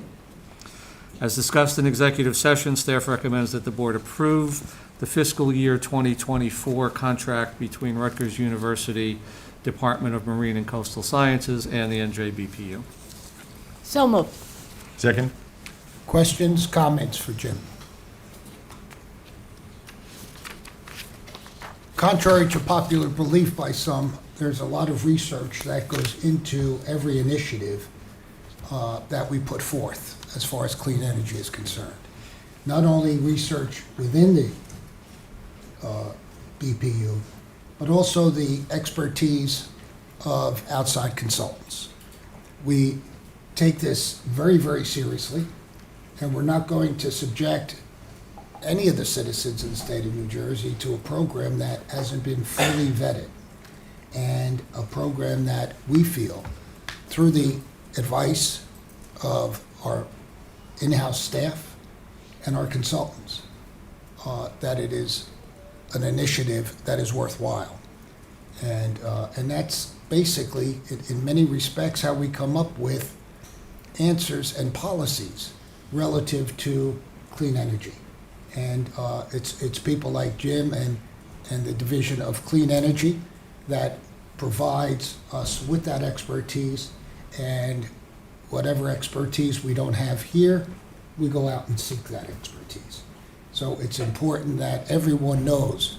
As discussed in executive session, staff recommends that the board approve the fiscal year 2024 contract between Rutgers University, Department of Marine and Coastal Sciences, and the NJBPU. So moved. Second? Questions, comments for Jim? Contrary to popular belief by some, there's a lot of research that goes into every initiative that we put forth as far as clean energy is concerned. Not only research within the BPU, but also the expertise of outside consultants. We take this very, very seriously, and we're not going to subject any of the citizens of the state of New Jersey to a program that hasn't been fully vetted, and a program that we feel, through the advice of our in-house staff and our consultants, that it is an initiative that is worthwhile. And that's basically, in many respects, how we come up with answers and policies relative to clean energy. And it's people like Jim and the Division of Clean Energy that provides us with that expertise, and whatever expertise we don't have here, we go out and seek that expertise. So it's important that everyone knows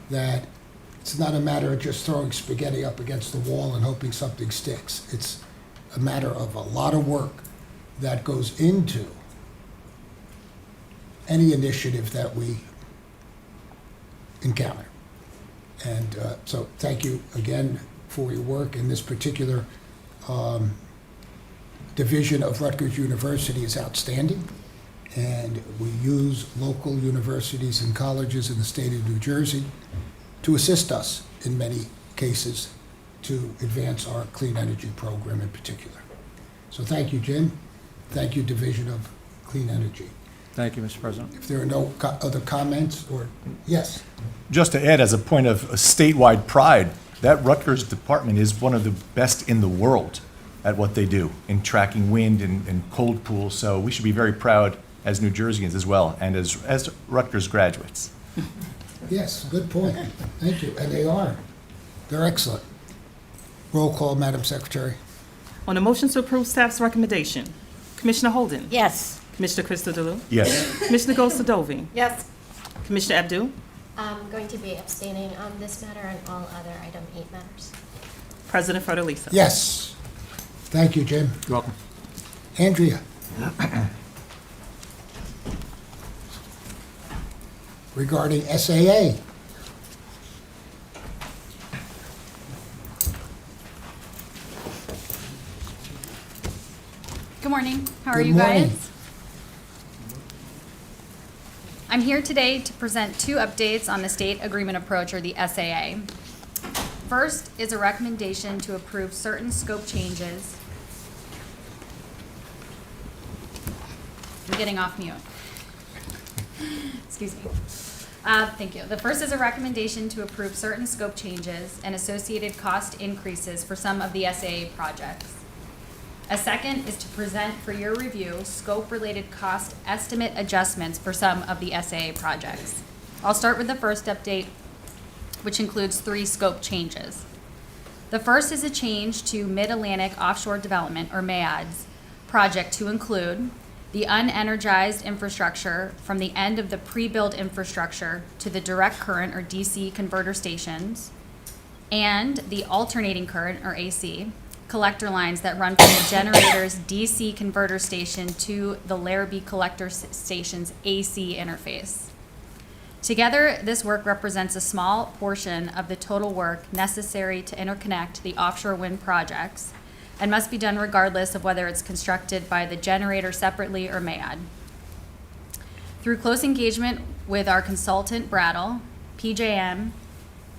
that it's not a matter of just throwing spaghetti up against the wall and hoping something sticks. It's a matter of a lot of work that goes into any initiative that we encounter. And so thank you again for your work. In this particular division of Rutgers University is outstanding, and we use local universities and colleges in the state of New Jersey to assist us in many cases to advance our clean energy program in particular. So thank you, Jim. Thank you, Division of Clean Energy. Thank you, Mr. President. If there are no other comments, or, yes? Just to add, as a point of statewide pride, that Rutgers department is one of the best in the world at what they do in tracking wind and cold pools. So we should be very proud as New Jerseyans as well, and as Rutgers graduates. Yes, good point. Thank you. And they are. They're excellent. Roll call, Madam Secretary. On the motion to approve staff's recommendation, Commissioner Holden? Yes. Commissioner Crystal Delou? Yes. Commissioner Goldstein? Yes. Commissioner Abdul? I'm going to be abstaining on this matter and all other item 8 matters. President Frederica? Yes. Thank you, Jim. You're welcome. Andrea? Regarding SAA. Good morning. How are Good you morning. guys? I'm here today to present 2 updates on the State Agreement Approach, or the SAA. First is a recommendation to approve certain scope changes. I'm getting off mute. Excuse me. Thank you. The first is a recommendation to approve certain scope changes and associated cost increases for some of the SAA projects. A second is to present for your review scope-related cost estimate adjustments for some of the SAA projects. I'll start with the first update, which includes 3 scope changes. The first is a change to Mid-Atlantic Offshore Development, or MAODS, project to include the unenergized infrastructure from the end of the pre-built infrastructure to the direct current, or DC, converter stations, and the alternating current, or AC, collector lines that run from the generator's DC converter station to the Larrabee collector station's AC interface. Together, this work represents a small portion of the total work necessary to interconnect the offshore wind projects and must be done regardless of whether it's constructed by the generator separately or MAOD. Through close engagement with our consultant Brattle, PJM,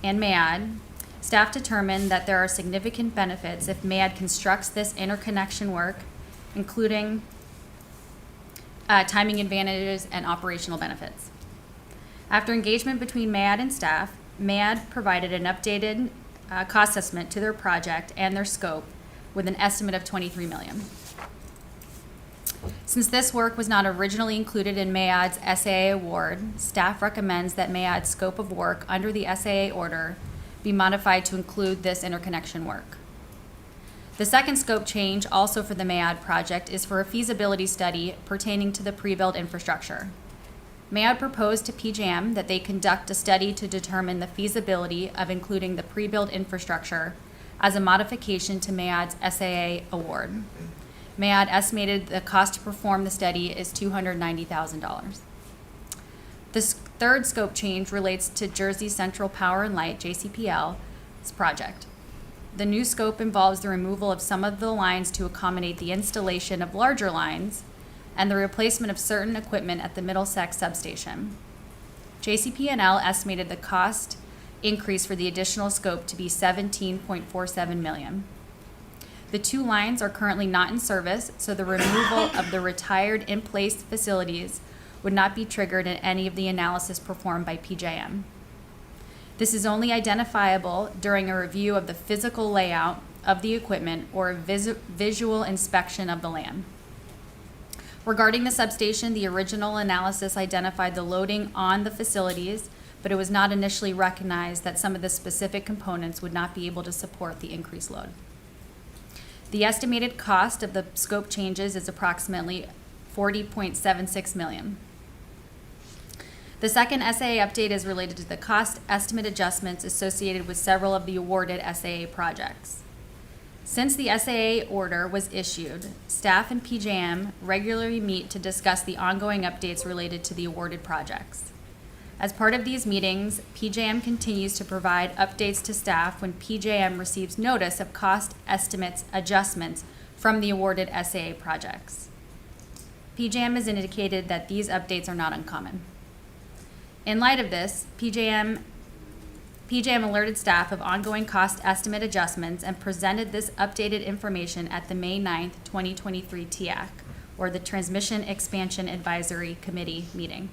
and MAOD, staff determined that there are significant benefits if MAOD constructs this interconnection work, including timing advantages and operational benefits. After engagement between MAOD and staff, MAOD provided an updated cost estimate to their project and their scope with an estimate of $23 million. Since this work was not originally included in MAOD's SAA award, staff recommends that MAOD's scope of work under the SAA order be modified to include this interconnection work. The second scope change, also for the MAOD project, is for a feasibility study pertaining to the pre-built infrastructure. MAD proposed to PJM that they conduct a study to determine the feasibility of including the pre-built infrastructure as a modification to MAD's SAA award. MAD estimated the cost to perform the study is $290,000. The third scope change relates to Jersey Central Power and Light, JCPL's project. The new scope involves the removal of some of the lines to accommodate the installation of larger lines and the replacement of certain equipment at the Middlesex substation. JCP&L estimated the cost increase for the additional scope to be $17.47 million. The two lines are currently not in service, so the removal of the retired in-place facilities would not be triggered in any of the analysis performed by PJM. This is only identifiable during a review of the physical layout of the equipment or a visual inspection of the land. Regarding the substation, the original analysis identified the loading on the facilities, but it was not initially recognized that some of the specific components would not be able to support the increased load. The estimated cost of the scope changes is approximately $40.76 million. The second SAA update is related to the cost estimate adjustments associated with several of the awarded SAA projects. Since the SAA order was issued, staff and PJM regularly meet to discuss the ongoing updates related to the awarded projects. As part of these meetings, PJM continues to provide updates to staff when PJM receives notice of cost estimates adjustments from the awarded SAA projects. PJM has indicated that these updates are not uncommon. In light of this, PJM alerted staff of ongoing cost estimate adjustments and presented this updated information at the May 9th, 2023 TEAC, or the Transmission Expansion Advisory Committee meeting.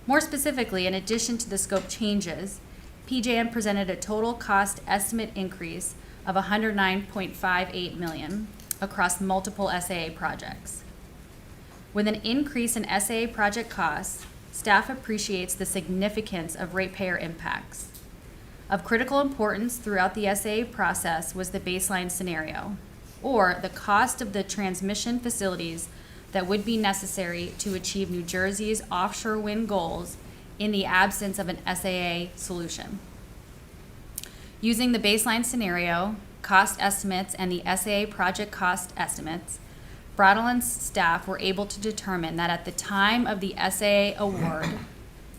More specifically, in addition to the scope changes, PJM presented a total cost estimate increase of $109.58 million across multiple SAA projects. With an increase in SAA project costs, staff appreciates the significance of ratepayer impacts. Of critical importance throughout the SAA process was the baseline scenario, or the cost of the transmission facilities that would be necessary to achieve New Jersey's offshore wind goals in the absence of an SAA solution. Using the baseline scenario, cost estimates, and the SAA project cost estimates, Brattle and staff were able to determine that at the time of the SAA award,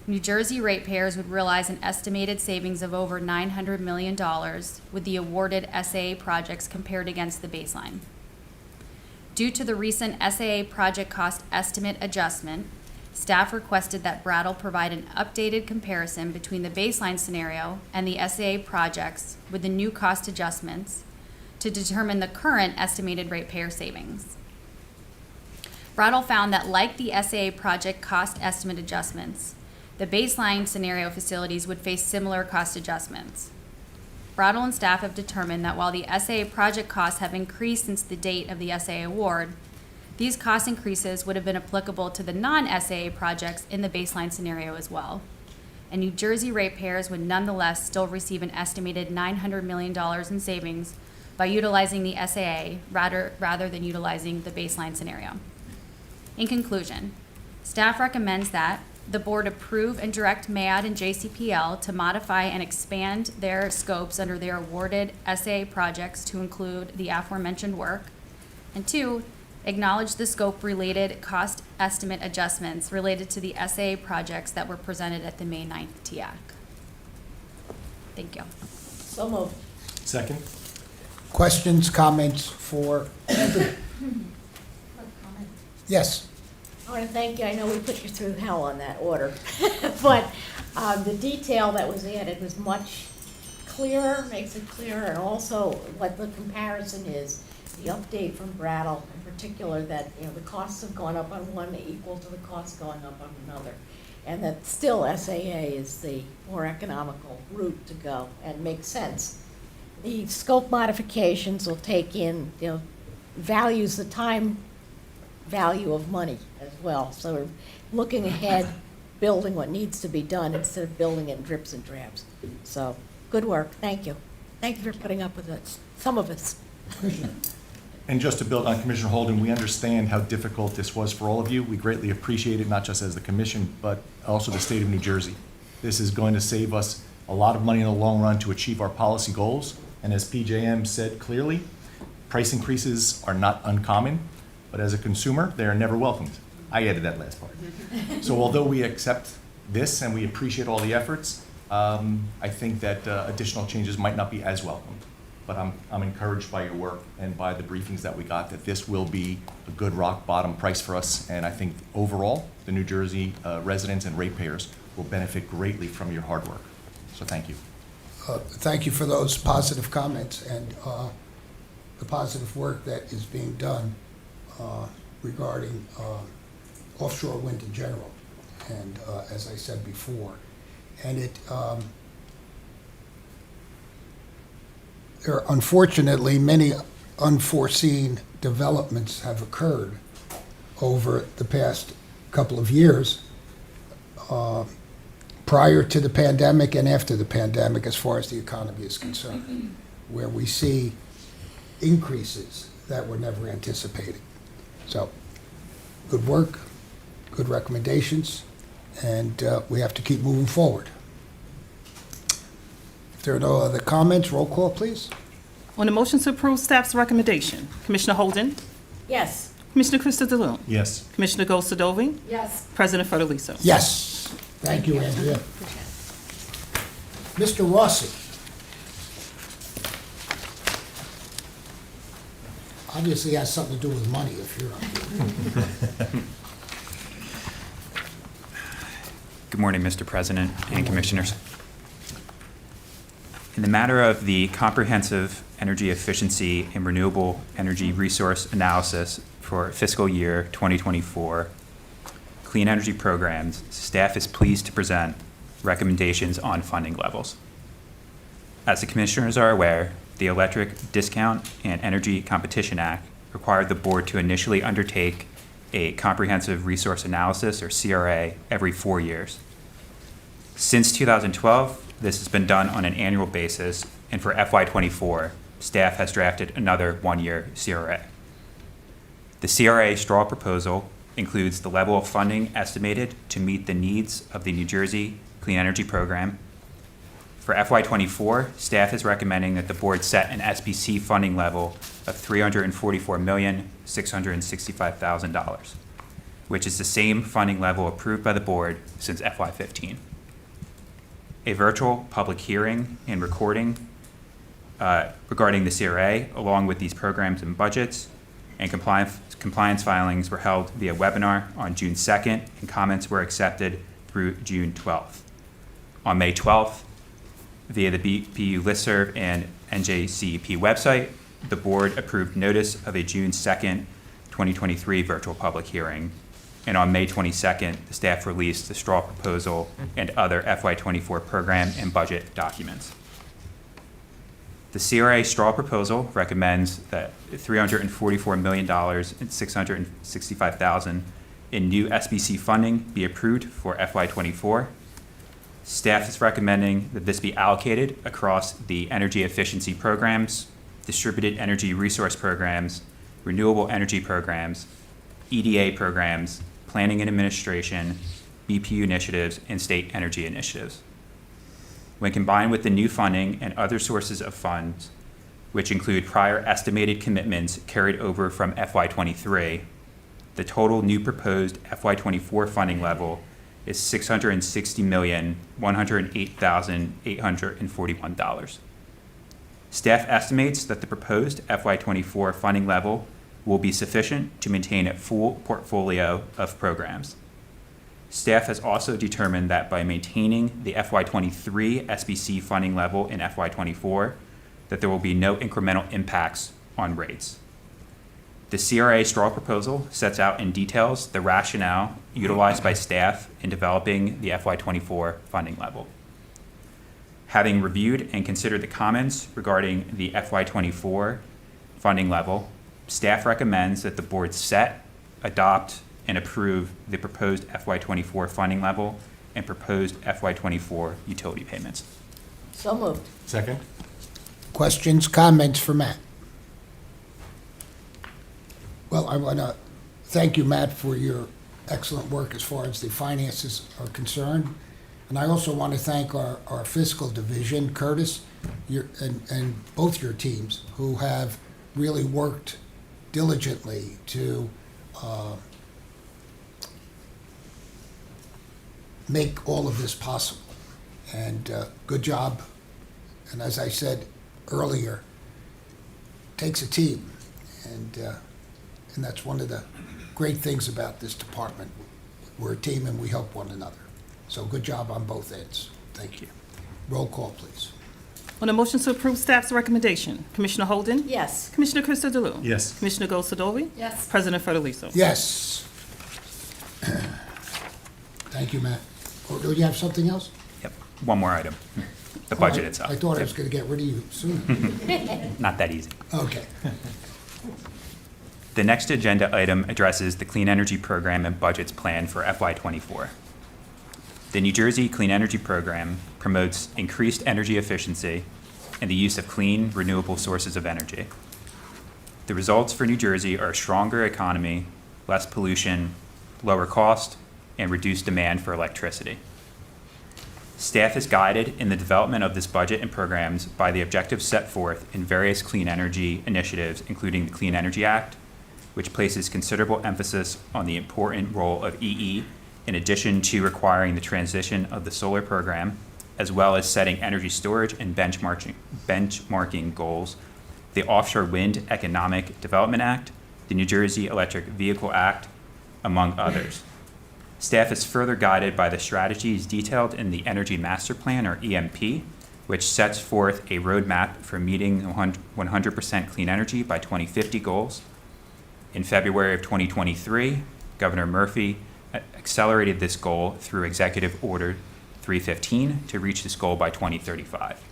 New Jersey ratepayers would realize an estimated savings of over $900 million with the awarded SAA projects compared against the baseline. Due to the recent SAA project cost estimate adjustment, staff requested that Brattle provide an updated comparison between the baseline scenario and the SAA projects with the new cost adjustments to determine the current estimated ratepayer savings. Brattle found that, like the SAA project cost estimate adjustments, the baseline scenario facilities would face similar cost adjustments. Brattle and staff have determined that while the SAA project costs have increased since the date of the SAA award, these cost increases would have been applicable to the non-SAA projects in the baseline scenario as well. And New Jersey ratepayers would nonetheless still receive an estimated $900 million in savings by utilizing the SAA rather than utilizing the baseline scenario. In conclusion, staff recommends that the board approve and direct MAD and JCPL to modify and expand their scopes under their awarded SAA projects to include the aforementioned work. And 2, acknowledge the scope-related cost estimate adjustments related to the SAA projects that were presented at the May 9th TEAC. Thank you. So moved. Second? Questions, comments for Andrew? Yes. I want to thank you. I know we put you through hell on that order, but the detail that was added was much clearer, makes it clearer, and also what the comparison is, the update from Brattle in particular, that the costs have gone up on one equal to the costs going up on another, and that still SAA is the more economical route to go and makes sense. The scope modifications will take in, values the time value of money as well. So we're looking ahead, building what needs to be done instead of building in drips and drabs. So good work. Thank you. Thank you for putting up with it. Some of us. And just to build on Commissioner Holden, we understand how difficult this was for all of you. We greatly appreciate it, not just as the commission, but also the state of New Jersey. This is going to save us a lot of money in the long run to achieve our policy goals. And as PJM said clearly, price increases are not uncommon, but as a consumer, they are never welcomed. I added that last part. So although we accept this and we appreciate all the efforts, I think that additional changes might not be as welcomed. But I'm encouraged by your work and by the briefings that we got that this will be a good rock bottom price for us. And I think overall, the New Jersey residents and ratepayers will benefit greatly from your hard work. So thank you. Thank you for those positive comments and the positive work that is being done regarding offshore wind in general. And as I said before, and there are unfortunately many unforeseen developments have occurred over the past couple of years, prior to the pandemic and after the pandemic, as far as the economy is concerned, where we see increases that were never anticipated. So, good work, good recommendations, and we have to keep moving forward. If there are no other comments, roll call, please. On the motion to approve staff's recommendation, Commissioner Holden, Yes. Commissioner Krista DeLune, Yes. Commissioner Goldsadoving, Yes. President Federico. Yes. Thank you, Andrea. Mr. Rossi. Obviously has something to do with money if you're up here. Good morning, Mr. President and Commissioners. In the matter of the comprehensive energy efficiency and renewable energy resource analysis for fiscal year 2024, clean energy programs, staff is pleased to present recommendations on funding levels. As the Commissioners are aware, the Electric Discount and Energy Competition Act required the board to initially undertake a comprehensive resource analysis, or CRA, every 4 years. Since 2012, this has been done on an annual basis, and for FY24, staff has drafted another 1-year CRA. The CRA straw proposal includes the level of funding estimated to meet the needs of the New Jersey Clean Energy Program. For FY24, staff is recommending that the board set an SBC funding level of $344,665,000, which is the same funding level approved by the board since FY15. A virtual public hearing and recording regarding the CRA, along with these programs and budgets, and compliance filings were held via webinar on June 2nd, and comments were accepted through June 12th. On May 12th, via the BPU listserv and NJCEP website, the board approved notice of a June 2nd, 2023 virtual public hearing. And on May 22nd, the staff released the straw proposal and other FY24 program and budget documents. The CRA straw proposal recommends that $344,665,000 in new SBC funding be approved for FY24. Staff is recommending that this be allocated across the energy efficiency programs, distributed energy resource programs, renewable energy programs, EDA programs, planning and administration, BPU initiatives, and state energy initiatives. When combined with the new funding and other sources of funds, which include prior estimated commitments carried over from FY23, the total new proposed FY24 funding level is $660,108,841. Staff estimates that the proposed FY24 funding level will be sufficient to maintain a full portfolio of programs. Staff has also determined that by maintaining the FY23 SBC funding level in FY24, that there will be no incremental impacts on rates. The CRA straw proposal sets out in details the rationale utilized by staff in developing the FY24 funding level. Having reviewed and considered the comments regarding the FY24 funding level, staff recommends that the board set, adopt, and approve the proposed FY24 funding level and proposed FY24 utility payments. So moved. Second. Questions, comments for Matt? Well, I want to thank you, Matt, for your excellent work as far as the finances are concerned. And I also want to thank our fiscal division, Curtis, and both your teams, who have really worked diligently to make all of this possible. And good job. And as I said earlier, takes a team. And that's one of the great things about this department. We're a team and we help one another. So good job on both ends. Thank you. Roll call, please. On a motion to approve staff's recommendation, Commissioner Holden? Yes. Commissioner Christodoulou? Yes. Commissioner Gosadovi? Yes. President Federico? Yes. Thank you, Matt. Or do you have something else? Yep, one more item, the budget Oh, itself. I thought I was going to get rid of you soon. Not that easy. Okay. The next agenda item addresses the Clean Energy Program and budgets plan for FY24. The New Jersey Clean Energy Program promotes increased energy efficiency and the use of clean, renewable sources of energy. The results for New Jersey are a stronger economy, less pollution, lower cost, and reduced demand for electricity. Staff is guided in the development of this budget and programs by the objectives set forth in various clean energy initiatives, including the Clean Energy Act, which places considerable emphasis on the important role of EE, in addition to requiring the transition of the solar program, as well as setting energy storage and benchmarking goals, the Offshore Wind Economic Development Act, the New Jersey Electric Vehicle Act, among others. Staff is further guided by the strategies detailed in the Energy Master Plan, or EMP, which sets forth a roadmap for meeting 100% clean energy by 2050 goals. In February of 2023, Governor Murphy accelerated this goal through Executive Order 315 to reach this goal by 2035.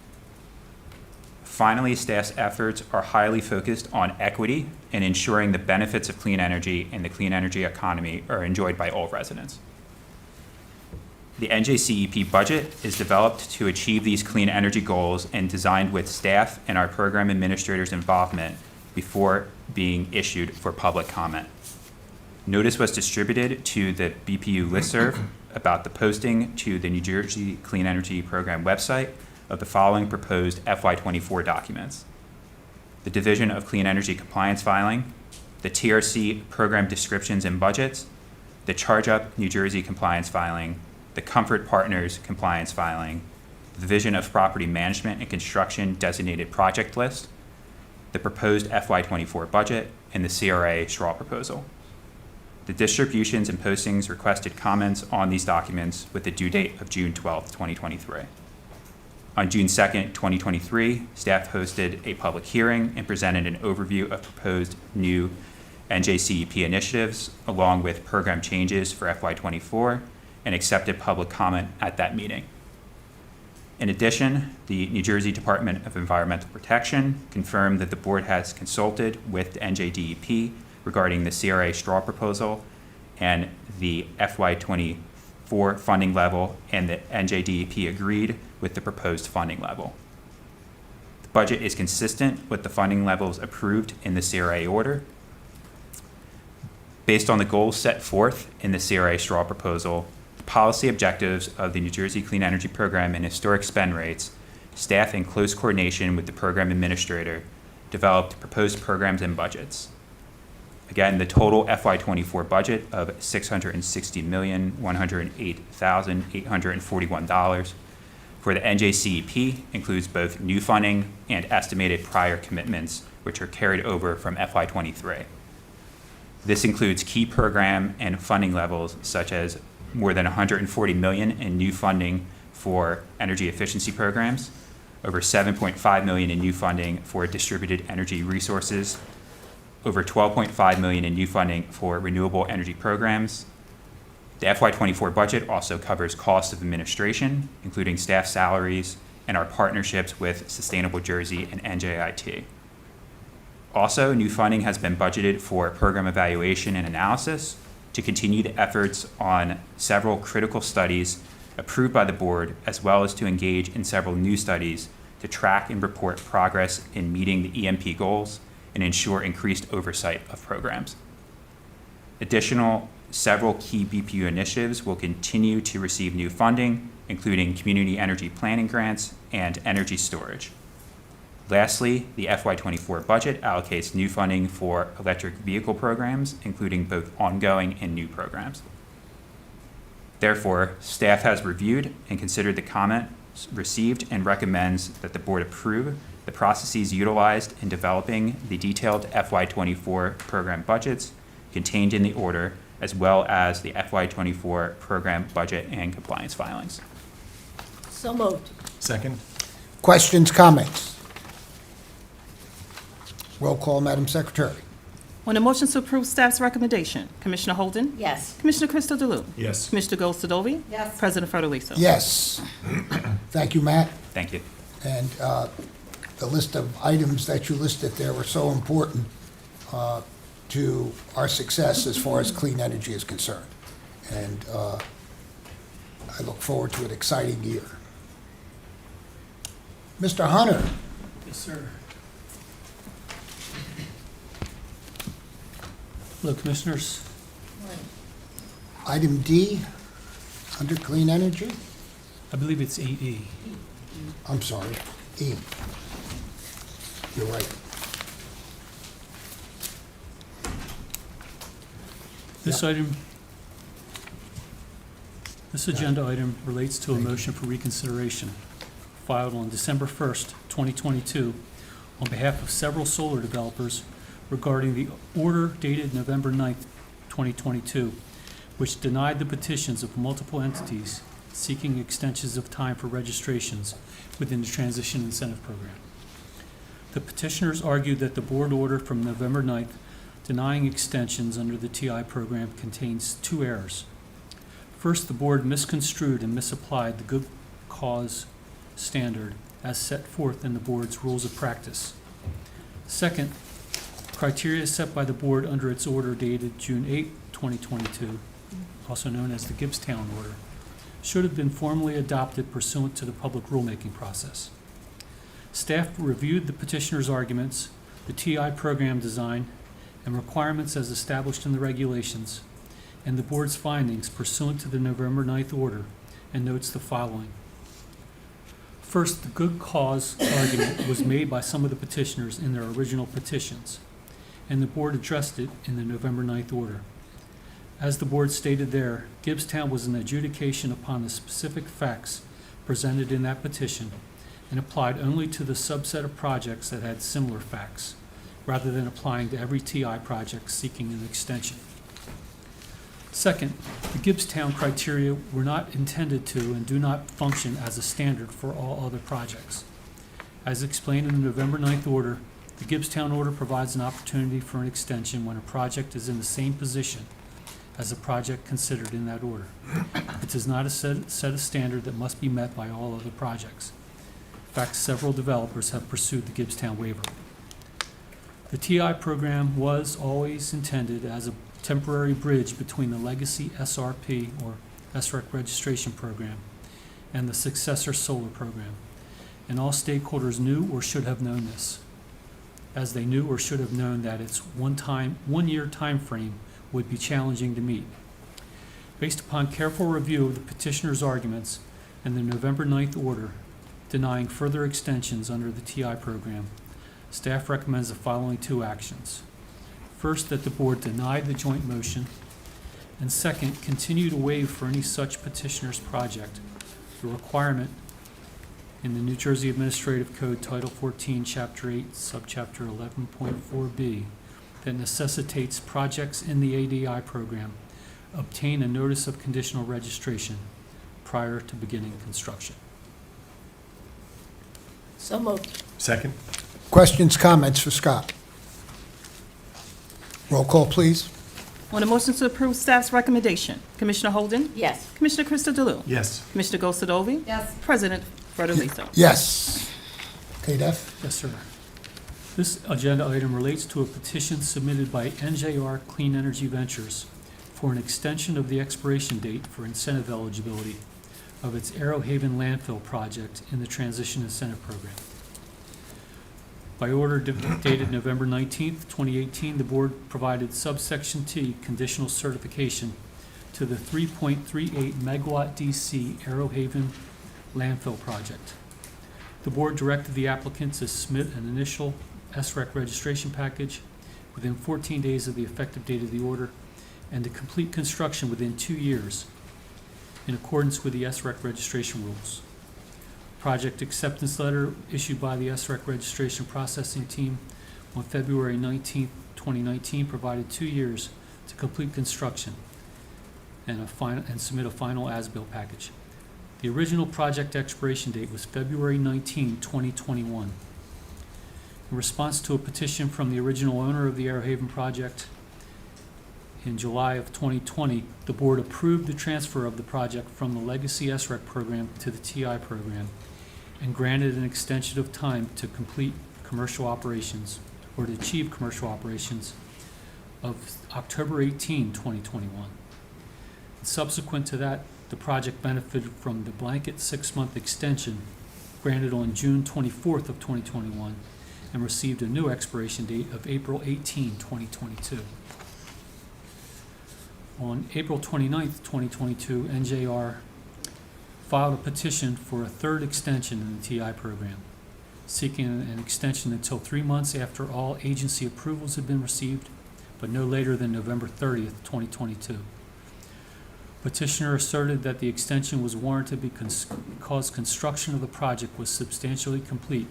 Finally, staff's efforts are highly focused on equity and ensuring the benefits of clean energy and the clean energy economy are enjoyed by all residents. The NJCEP budget is developed to achieve these clean energy goals and designed with staff and our program administrators' involvement before being issued for public comment. Notice was distributed to the BPU listserv about the posting to the New Jersey Clean Energy Program website of the following proposed FY24 documents: the Division of Clean Energy Compliance Filing, the TRC Program Descriptions and Budgets, the Charge Up New Jersey Compliance Filing, the Comfort Partners Compliance Filing, the Division of Property Management and Construction Designated Project List, the proposed FY24 budget, and the CRA straw proposal. The distributions and postings requested comments on these documents with the due date of June 12, 2023. On June 2nd, 2023, staff hosted a public hearing and presented an overview of proposed new NJCEP initiatives, along with program changes for FY24, and accepted public comment at that meeting. In addition, the New Jersey Department of Environmental Protection confirmed that the board has consulted with the NJDEP regarding the CRA straw proposal and the FY24 funding level, and the NJDEP agreed with the proposed funding level. The budget is consistent with the funding levels approved in the CRA order. Based on the goals set forth in the CRA straw proposal, the policy objectives of the New Jersey Clean Energy Program and historic spend rates, staff in close coordination with the program administrator developed proposed programs and budgets. Again, the total FY24 budget of $660,108,841 for the NJCEP includes both new funding and estimated prior commitments, which are carried over from FY23. This includes key program and funding levels, such as more than $140 million in new funding for energy efficiency programs, over $7.5 million in new funding for distributed energy resources, over $12.5 million in new funding for renewable energy programs. The FY24 budget also covers costs of administration, including staff salaries and our partnerships with Sustainable Jersey and NJIT. Also, new funding has been budgeted for program evaluation and analysis to continue the efforts on several critical studies approved by the board, as well as to engage in several new studies to track and report progress in meeting the EMP goals and ensure increased oversight of programs. Additional, several key BPU initiatives will continue to receive new funding, including community energy planning grants and energy storage. Lastly, the FY24 budget allocates new funding for electric vehicle programs, including both ongoing and new programs. Therefore, staff has reviewed and considered the comments received and recommends that the board approve the processes utilized in developing the detailed FY24 program budgets contained in the order, as well as the FY24 program budget and compliance filings. So moved. Second? Questions, comments? Roll call, Madam Secretary. On the motion to approve staff's recommendation, Commissioner Holden? Yes. Commissioner Crystal Delue? Yes. Commissioner Goldsadovy? Yes. President Federico? Yes. Thank you, Matt. Thank you. And the list of items that you listed there were so important to our success as far as clean energy is concerned. And I look forward to an exciting year. Mr. Hunter? Yes, sir. Hello, Commissioners. Item D, under clean energy? I believe it's 8E. I'm sorry, E. You're right. This agenda item relates to a motion for reconsideration filed on December 1st, 2022, on behalf of several solar developers regarding the order dated November 9th, 2022, which denied the petitions of multiple entities seeking extensions of time for registrations within the Transition Incentive Program. The petitioners argued that the board order from November 9th denying extensions under the TI program contains two errors. First, the board misconstrued and misapplied the good cause standard as set forth in the board's rules of practice. Second, criteria set by the board under its order dated June 8, 2022, also known as the Gibbstown Order, should have been formally adopted pursuant to the public rulemaking process. Staff reviewed the petitioner's arguments, the TI program design, and requirements as established in the regulations, and the board's findings pursuant to the November 9th order, and notes the following. First, the good cause argument was made by some of the petitioners in their original petitions, and the board addressed it in the November 9th order. As the board stated there, Gibbstown was an adjudication upon the specific facts presented in that petition and applied only to the subset of projects that had similar facts, rather than applying to every TI project seeking an extension. Second, the Gibbstown criteria were not intended to and do not function as a standard for all other projects. As explained in the November 9th order, the Gibbstown order provides an opportunity for an extension when a project is in the same position as a project considered in that order. It does not set a standard that must be met by all other projects. In fact, several developers have pursued the Gibbstown waiver. The TI program was always intended as a temporary bridge between the legacy SRP, or SREC registration program, and the successor solar program, and all stakeholders knew or should have known this, as they knew or should have known that its one-year time frame would be challenging to meet. Based upon careful review of the petitioner's arguments and the November 9th order denying further extensions under the TI program, staff recommends the following two actions. First, that the board deny the joint motion, and second, continue to waive for any such petitioner's project the requirement in the New Jersey Administrative Code Title 14, Chapter 8, Subchapter 11.4b, that necessitates projects in the ADI program obtain a notice of conditional registration prior to beginning construction. So moved. Second? Questions, comments for Scott? Roll call, please. On the motion to approve staff's recommendation, Commissioner Holden? Yes. Commissioner Crystal Delue? Yes. Commissioner Goldsadovy? Yes. President Federico? Yes. KDEF? Yes, sir. This agenda item relates to a petition submitted by NJR Clean Energy Ventures for an extension of the expiration date for incentive eligibility of its Arrowhaven landfill project in the Transition Incentive Program. By order dated November 19th, 2018, the board provided subsection T conditional certification to the 3.38 megawatt DC Arrowhaven landfill project. The board directed the applicant to submit an initial SREC registration package within 14 days of the effective date of the order and to complete construction within 2 years in accordance with the SREC registration rules. Project acceptance letter issued by the SREC registration processing team on February 19, 2019 provided 2 years to complete construction and submit a final as-built package. The original project expiration date was February 19, 2021. In response to a petition from the original owner of the Arrowhaven project, in July of 2020, the board approved the transfer of the project from the Legacy SREC program to the TI program and granted an extension of time to complete commercial operations or to achieve commercial operations of October 18, 2021. And subsequent to that, the project benefited from the blanket 6-month extension granted on June 24th of 2021 and received a new expiration date of April 18, 2022. On April 29th, 2022, NJR filed a petition for a third extension in the TI program, seeking an extension until 3 months after all agency approvals had been received, but no later than November 30th, 2022. Petitioner asserted that the extension was warranted because construction of the project was substantially complete,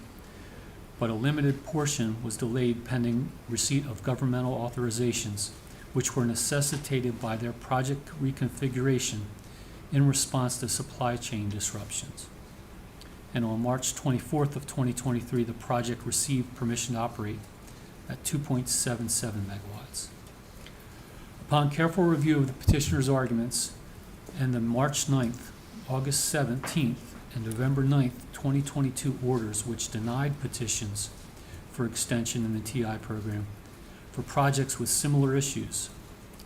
but a limited portion was delayed pending receipt of governmental authorizations, which were necessitated by their project reconfiguration in response to supply chain disruptions. And on March 24th of 2023, the project received permission to operate at 2.77 megawatts. Upon careful review of the petitioner's arguments and the March 9th, August 17th, and November 9th, 2022 orders which denied petitions for extension in the TI program for projects with similar issues,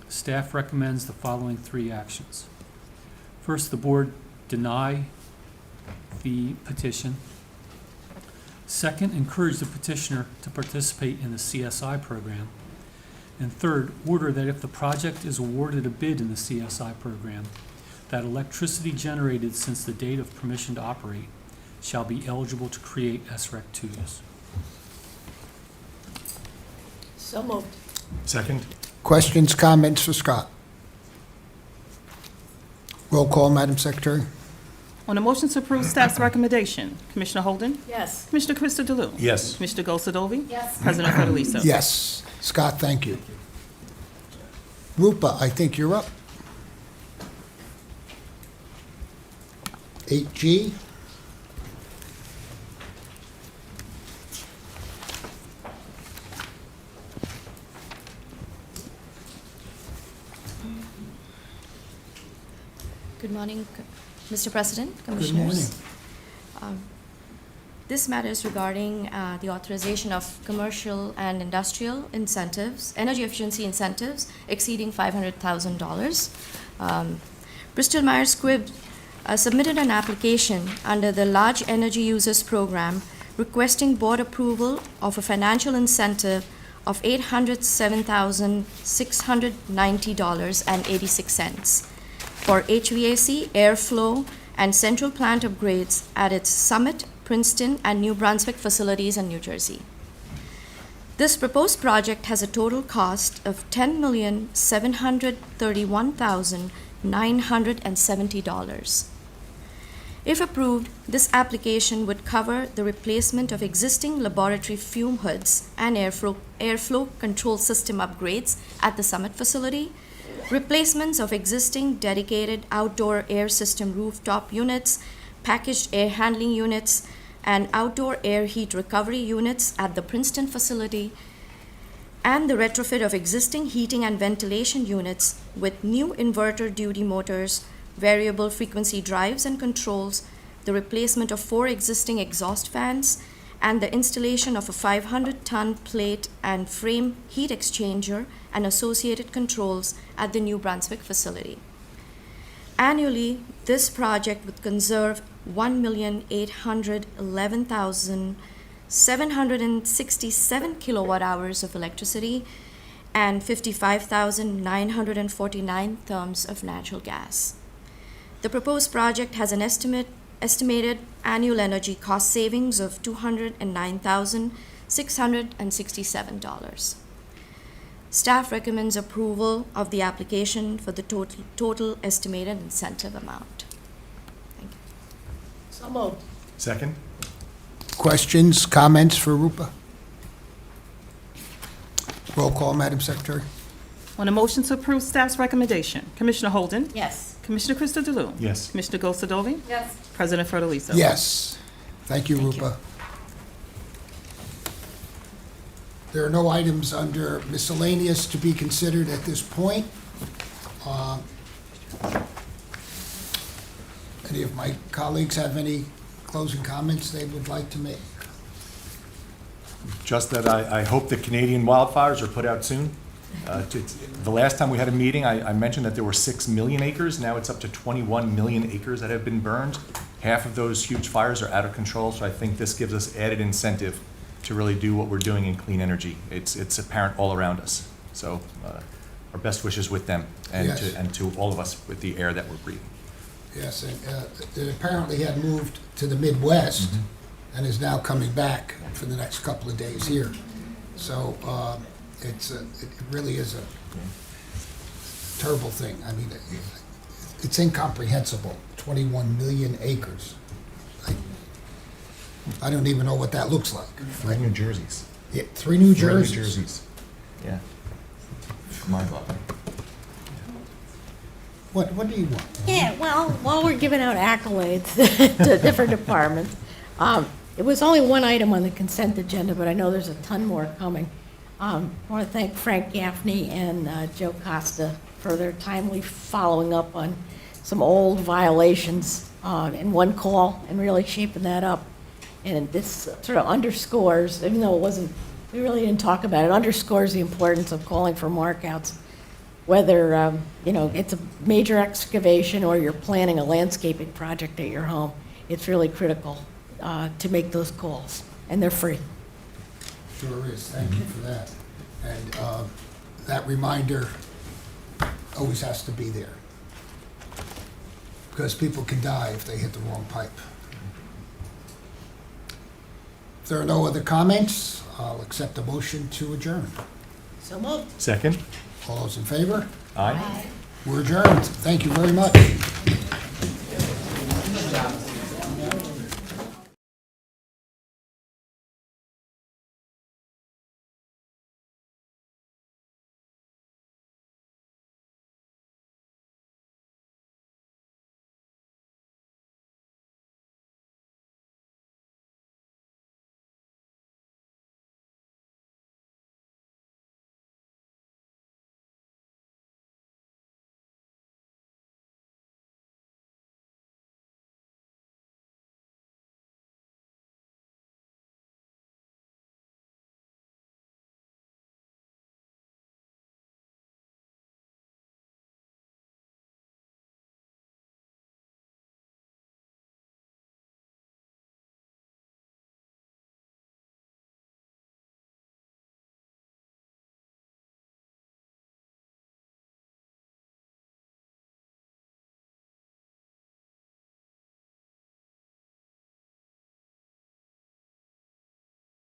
staff recommends the following 3 actions. First, the board deny the petition. Second, encourage the petitioner to participate in the CSI program. And third, order that if the project is awarded a bid in the CSI program, that electricity generated since the date of permission to operate shall be eligible to create SREC 2s. So moved. Second? Questions, comments for Scott? Roll call, Madam Secretary. On the motion to approve staff's recommendation, Commissioner Holden? Yes. Commissioner Christodoulou? Yes. Commissioner Gosadovi? Yes. President Federico? Yes. Scott, thank you. Rupa, I think you're up. 8G. Good morning, Mr. President, Commissioners. Good morning. This matter is regarding the authorization of commercial and industrial incentives, energy efficiency incentives exceeding $500,000. Bristol Myers Squibb submitted an application under the Large Energy Users Program requesting board approval of a financial incentive of $807,690.86 for HVAC, airflow, and central plant upgrades at its Summit, Princeton, and New Brunswick facilities in New Jersey. This proposed project has a total cost of $10,731,970. If approved, this application would cover the replacement of existing laboratory fume hoods and airflow control system upgrades at the Summit facility, replacements of existing dedicated outdoor air system rooftop units, packaged air handling units, and outdoor air heat recovery units at the Princeton facility, and the retrofit of existing heating and ventilation units with new inverter duty motors, variable frequency drives and controls, the replacement of 4 existing exhaust fans, and the installation of a 500-ton plate and frame heat exchanger and associated controls at the New Brunswick facility. Annually, this project would conserve $1,811,000 767 kilowatt hours of electricity, and 55,949 therms of natural gas. The proposed project has an estimated annual energy cost savings of $209,667. Staff recommends approval of the application for the total estimated incentive amount. Thank you. So moved. Second? Questions, comments for Rupa? Roll call, Madam Secretary. On a motion to approve staff's recommendation, Commissioner Holden? Yes. Commissioner Christodoulou? Yes. Commissioner Gosadovi? Yes. President Fertilizo? Yes. Thank you, Rupa. There are no items under miscellaneous to be considered at this point. Any of my colleagues have any closing comments they would like to make? Just that I hope the Canadian wildfires are put out soon. The last time we had a meeting, I mentioned that there were 6 million acres. Now it's up to 21 million acres that have been burned. Half of those huge fires are out of control, so I think this gives us added incentive to really do what we're doing in clean energy. It's apparent all around us. So our best wishes with them and, Yes. to all of us with the air that we're breathing. Yes, and it apparently had moved to the Midwest and is now coming back for the next couple of days here. So it really is a terrible thing. I mean, it's incomprehensible, 21 million acres. I don't even know what that looks like. 3 New Jerseys. Yeah, 3 New 3 New Jerseys. Jerseys. Yeah. Mind-boggling. What do you want? Yeah, well, while we're giving out accolades to different departments, it was only one item on the consent agenda, but I know there's a ton more coming. I want to thank Frank Gaffney and Joe Costa for their timely following up on some old violations in one call and really shaping that up. And this sort of underscores, even though we really didn't talk about it, underscores the importance of calling for markouts. Whether, it's a major excavation or you're planning a landscaping project at your home, it's really critical to make those calls, and they're free. Sure is. Thank you for that. And that reminder always has to be there. Because people can die if they hit the wrong pipe. If there are no other comments, I'll accept a motion to adjourn. So moved. Second? All those in favor? Aye. We're adjourned. Thank you very much.